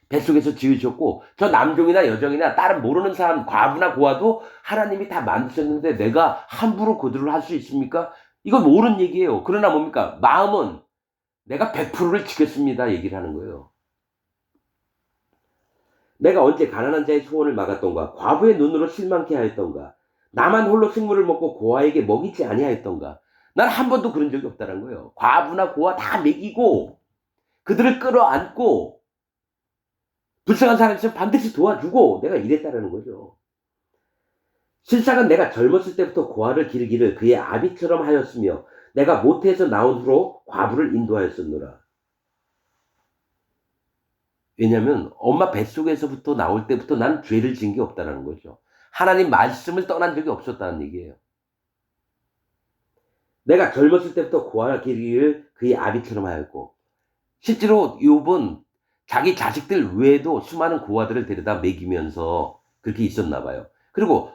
뱃속에서 지으셨고 저 남종이나 여종이나 다른 모르는 사람 과부나 고아도 하나님이 다 만드셨는데 내가 함부로 그들을 할 수 있습니까? 이건 옳은 얘기예요. 그러나 뭡니까? 마음은 내가 100%를 지켰습니다 얘기를 하는 거예요. 내가 언제 가난한 자의 소원을 막았던가, 과부의 눈으로 실망케 하였던가, 나만 홀로 식물을 먹고 고아에게 먹이지 아니하였던가. 난 한 번도 그런 적이 없다는 거예요. 과부나 고아 다 먹이고 그들을 끌어안고 불쌍한 사람 있으면 반드시 도와주고 내가 이랬다라는 거죠. 실상은 내가 젊었을 때부터 고아를 기르기를 그의 아비처럼 하였으며 내가 모태에서 나온 후로 과부를 인도하였었노라. 왜냐하면 엄마 뱃속에서부터 나올 때부터 난 죄를 지은 게 없다는 거죠. 하나님 말씀을 떠난 적이 없었다는 얘기예요. 내가 젊었을 때부터 고아를 기르기를 그의 아비처럼 하였고 실제로 욥은 자기 자식들 외에도 수많은 고아들을 데려다 먹이면서 그렇게 있었나 봐요. 그리고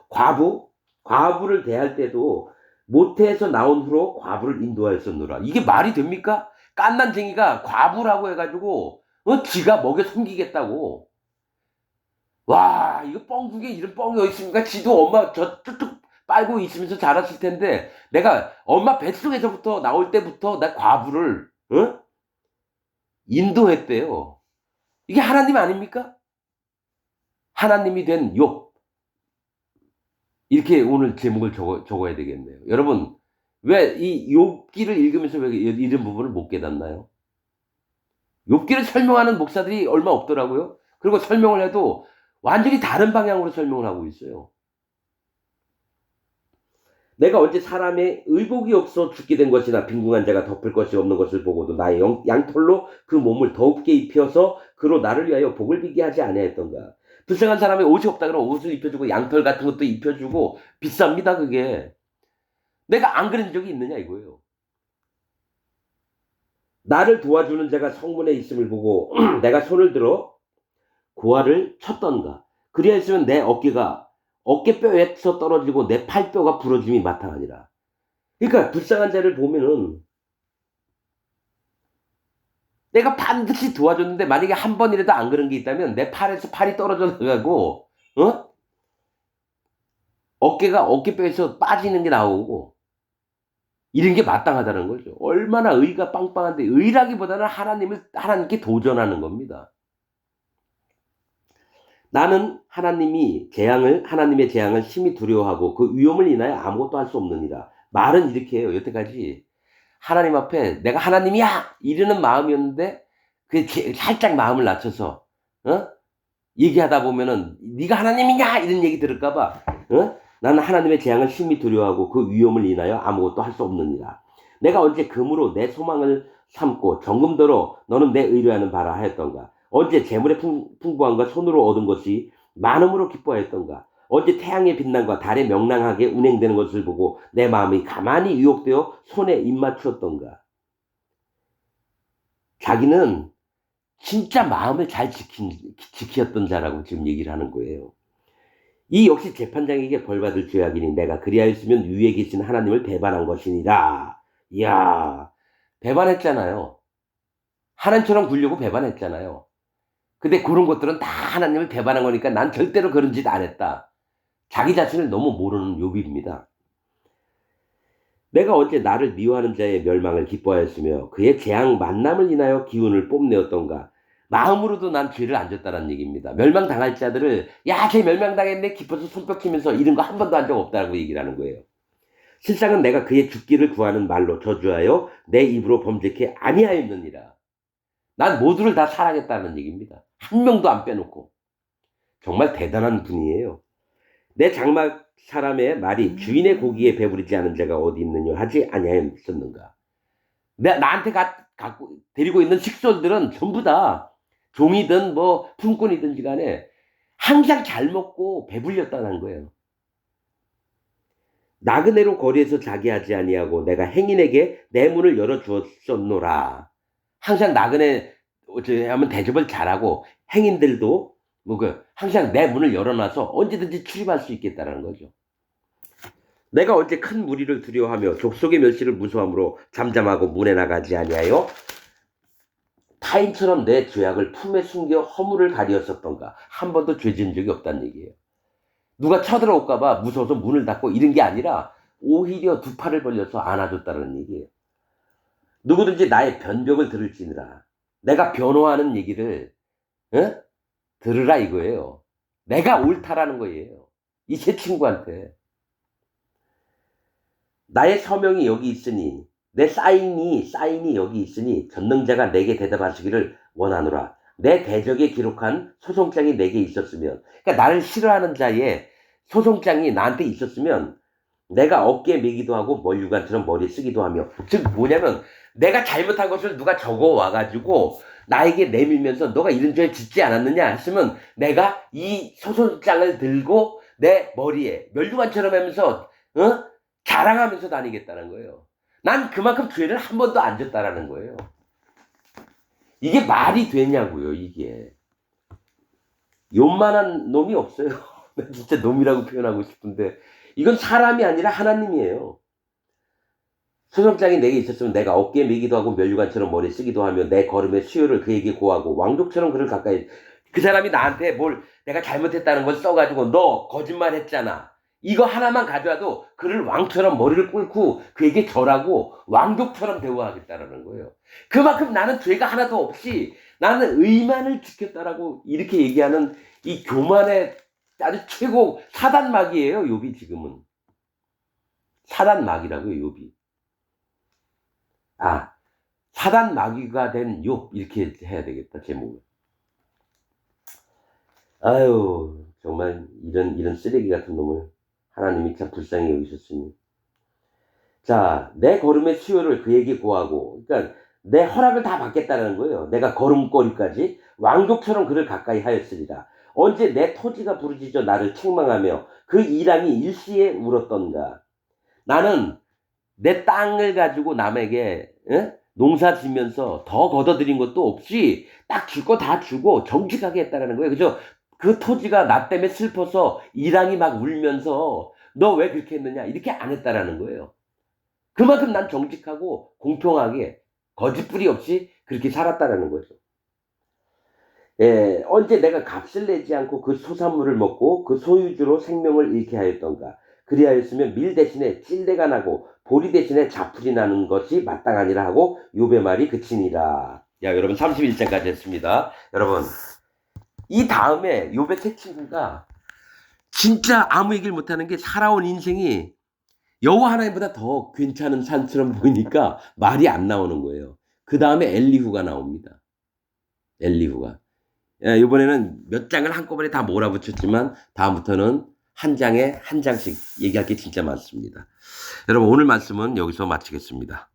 과부를 대할 때도 모태에서 나온 후로 과부를 인도하였었노라. 이게 말이 됩니까? 깐난쟁이가 과부라고 해가지고 지가 먹여 섬기겠다고. 와, 이거 뻥국에 이런 뻥이 어디 있습니까? 지도 엄마 쭉쭉 빨고 있으면서 자랐을 텐데 내가 엄마 뱃속에서부터 나올 때부터 나 과부를 인도했대요. 이게 하나님 아닙니까? 하나님이 된 욥. 이렇게 오늘 제목을 적어야 되겠네요. 여러분, 왜 이 욥기를 읽으면서 왜 이런 부분을 못 깨닫나요? 욥기를 설명하는 목사들이 얼마 없더라고요. 그리고 설명을 해도 완전히 다른 방향으로 설명을 하고 있어요. 내가 언제 사람의 의복이 없어 죽게 된 것이나 빈궁한 자가 덮을 것이 없는 것을 보고도 나의 양털로 그 몸을 더웁게 입혀서 그로 나를 위하여 복을 비게 하지 아니하였던가. 불쌍한 사람이 옷이 없다 그러면 옷을 입혀주고 양털 같은 것도 입혀주고 비쌉니다 그게. 내가 안 그런 적이 있느냐 이거예요. 나를 도와주는 자가 성문에 있음을 보고 내가 손을 들어 고아를 쳤던가. 그리하였으면 내 어깨뼈에서 떨어지고 내 팔뼈가 부러짐이 마땅하니라. 그러니까 불쌍한 자를 보면은 내가 반드시 도와줬는데 만약에 한 번이라도 안 그런 게 있다면 내 팔에서 팔이 떨어져 나가고 어깨뼈에서 빠지는 게 나오고 이런 게 마땅하다는 거죠. 얼마나 의가 빵빵한데 의라기보다는 하나님께 도전하는 겁니다. 나는 하나님의 재앙을 심히 두려워하고 그 위험을 인하여 아무것도 할 수 없느니라. 말은 이렇게 해요. 여태까지 하나님 앞에 내가 하나님이야 이러는 마음이었는데 그 살짝 마음을 낮춰서 얘기하다 보면은 네가 하나님이냐 이런 얘기 들을까봐 나는 하나님의 재앙을 심히 두려워하고 그 위험을 인하여 아무것도 할 수 없느니라. 내가 언제 금으로 내 소망을 삼고 정금더러 너는 내 의뢰하는 바라 하였던가. 언제 재물의 풍부함과 손으로 얻은 것이 많음으로 기뻐하였던가. 언제 태양의 빛남과 달의 명랑하게 운행되는 것을 보고 내 마음이 가만히 유혹되어 손에 입맞추었던가. 자기는 진짜 마음을 잘 지켰던 자라고 지금 얘기를 하는 거예요. 이 역시 재판장에게 벌받을 죄악이니 내가 그리하였으면 위에 계신 하나님을 배반한 것이니라. 이야, 배반했잖아요. 하나님처럼 굴려고 배반했잖아요. 근데 그런 것들은 다 하나님을 배반한 거니까 난 절대로 그런 짓 안 했다. 자기 자신을 너무 모르는 욥입니다. 내가 언제 나를 미워하는 자의 멸망을 기뻐하였으며 그의 재앙 만남을 인하여 기운을 뽐내었던가. 마음으로도 난 죄를 안 졌다는 얘기입니다. 멸망당할 자들을 쟤 멸망당했네 기뻐서 손뼉치면서 이런 거 한 번도 한 적 없다고 얘기를 하는 거예요. 실상은 내가 그의 죽기를 구하는 말로 저주하여 내 입으로 범죄케 아니하였느니라. 난 모두를 다 사랑했다는 얘기입니다. 한 명도 안 빼놓고. 정말 대단한 분이에요. 내 장막 사람의 말이 주인의 고기에 배부르지 않은 자가 어디 있느냐 하지 아니하였었는가. 나한테 갖고 데리고 있는 식솔들은 전부 다 종이든 뭐 품꾼이든지 간에 항상 잘 먹고 배불렸다는 거예요. 나그네로 거리에서 자게 하지 아니하고 내가 행인에게 내 문을 열어주었었노라. 항상 나그네 하면 대접을 잘하고 행인들도 항상 내 문을 열어놔서 언제든지 출입할 수 있겠다는 거죠. 내가 언제 큰 무리를 두려워하며 족속의 멸시를 무서함으로 잠잠하고 문에 나가지 아니하여 타인처럼 내 죄악을 품에 숨겨 허물을 가리었었던가. 한 번도 죄 지은 적이 없다는 얘기예요. 누가 쳐들어올까봐 무서워서 문을 닫고 이런 게 아니라 오히려 두 팔을 벌려서 안아줬다는 얘기예요. 누구든지 나의 변명을 들을지니라. 내가 변호하는 얘기를 들으라 이거예요. 내가 옳다라는 거예요. 이 세 친구한테. 나의 서명이 여기 있으니 내 사인이 여기 있으니 전능자가 내게 대답하시기를 원하노라. 내 대적에 기록한 소송장이 내게 있었으면, 그러니까 나를 싫어하는 자의 소송장이 나한테 있었으면 내가 어깨에 메기도 하고 멀류관처럼 머리에 쓰기도 하며, 즉 뭐냐면 내가 잘못한 것을 누가 적어 와가지고 나에게 내밀면서 너가 이런 죄를 짓지 않았느냐 했으면 내가 이 소송장을 들고 내 머리에 멸류관처럼 하면서 자랑하면서 다니겠다는 거예요. 난 그만큼 죄를 한 번도 안 졌다라는 거예요. 이게 말이 되냐고요. 이게 요만한 놈이 없어요. 진짜 놈이라고 표현하고 싶은데 이건 사람이 아니라 하나님이에요. 소송장이 내게 있었으면 내가 어깨에 메기도 하고 멸류관처럼 머리에 쓰기도 하며 내 걸음의 수요를 그에게 고하고 왕족처럼 그를 가까이. 그 사람이 나한테 뭘 내가 잘못했다는 걸 써가지고 너 거짓말했잖아, 이거 하나만 가져와도 그를 왕처럼 머리를 꿇고 그에게 절하고 왕족처럼 대우하겠다라는 거예요. 그만큼 나는 죄가 하나도 없이 나는 의만을 지켰다라고 이렇게 얘기하는 이 교만의 아주 최고 사단막이에요. 욥이 지금은 사단막이라고요. 욥이. 사단마귀가 된 욥, 이렇게 해야 되겠다, 제목을. 아유, 정말 이런 쓰레기 같은 놈을 하나님이 참 불쌍히 여기셨으니. 자, 내 걸음의 수요를 그에게 고하고, 그러니까 내 허락을 다 받겠다는 거예요. 내가 걸음걸이까지 왕족처럼 그를 가까이 하였으리라. 언제 내 토지가 부르짖어 나를 책망하며 그 이랑이 일시에 울었던가. 나는 내 땅을 가지고 남에게 농사 지면서 더 걷어들인 것도 없이 딱 줄 거 다 주고 정직하게 했다라는 거예요. 그죠? 그 토지가 나 때문에 슬퍼서 이랑이 막 울면서 너 왜 그렇게 했느냐 이렇게 안 했다라는 거예요. 그만큼 난 정직하고 공평하게 거짓부리 없이 그렇게 살았다라는 거죠. 언제 내가 값을 내지 않고 그 소산물을 먹고 그 소유주로 생명을 잃게 하였던가. 그리하였으면 밀 대신에 찔레가 나고 보리 대신에 자풀이 나는 것이 마땅하니라 하고 욥의 말이 그치니라. 야, 여러분 31장까지 했습니다. 여러분 이 다음에 욥의 세 친구가 진짜 아무 얘기를 못하는 게 살아온 인생이 여호와 하나님보다 더 괜찮은 산처럼 보이니까 말이 안 나오는 거예요. 그 다음에 엘리후가 나옵니다. 엘리후가. 이번에는 몇 장을 한꺼번에 다 몰아붙였지만 다음부터는 한 장에 한 장씩 얘기할 게 진짜 많습니다. 여러분 오늘 말씀은 여기서 마치겠습니다.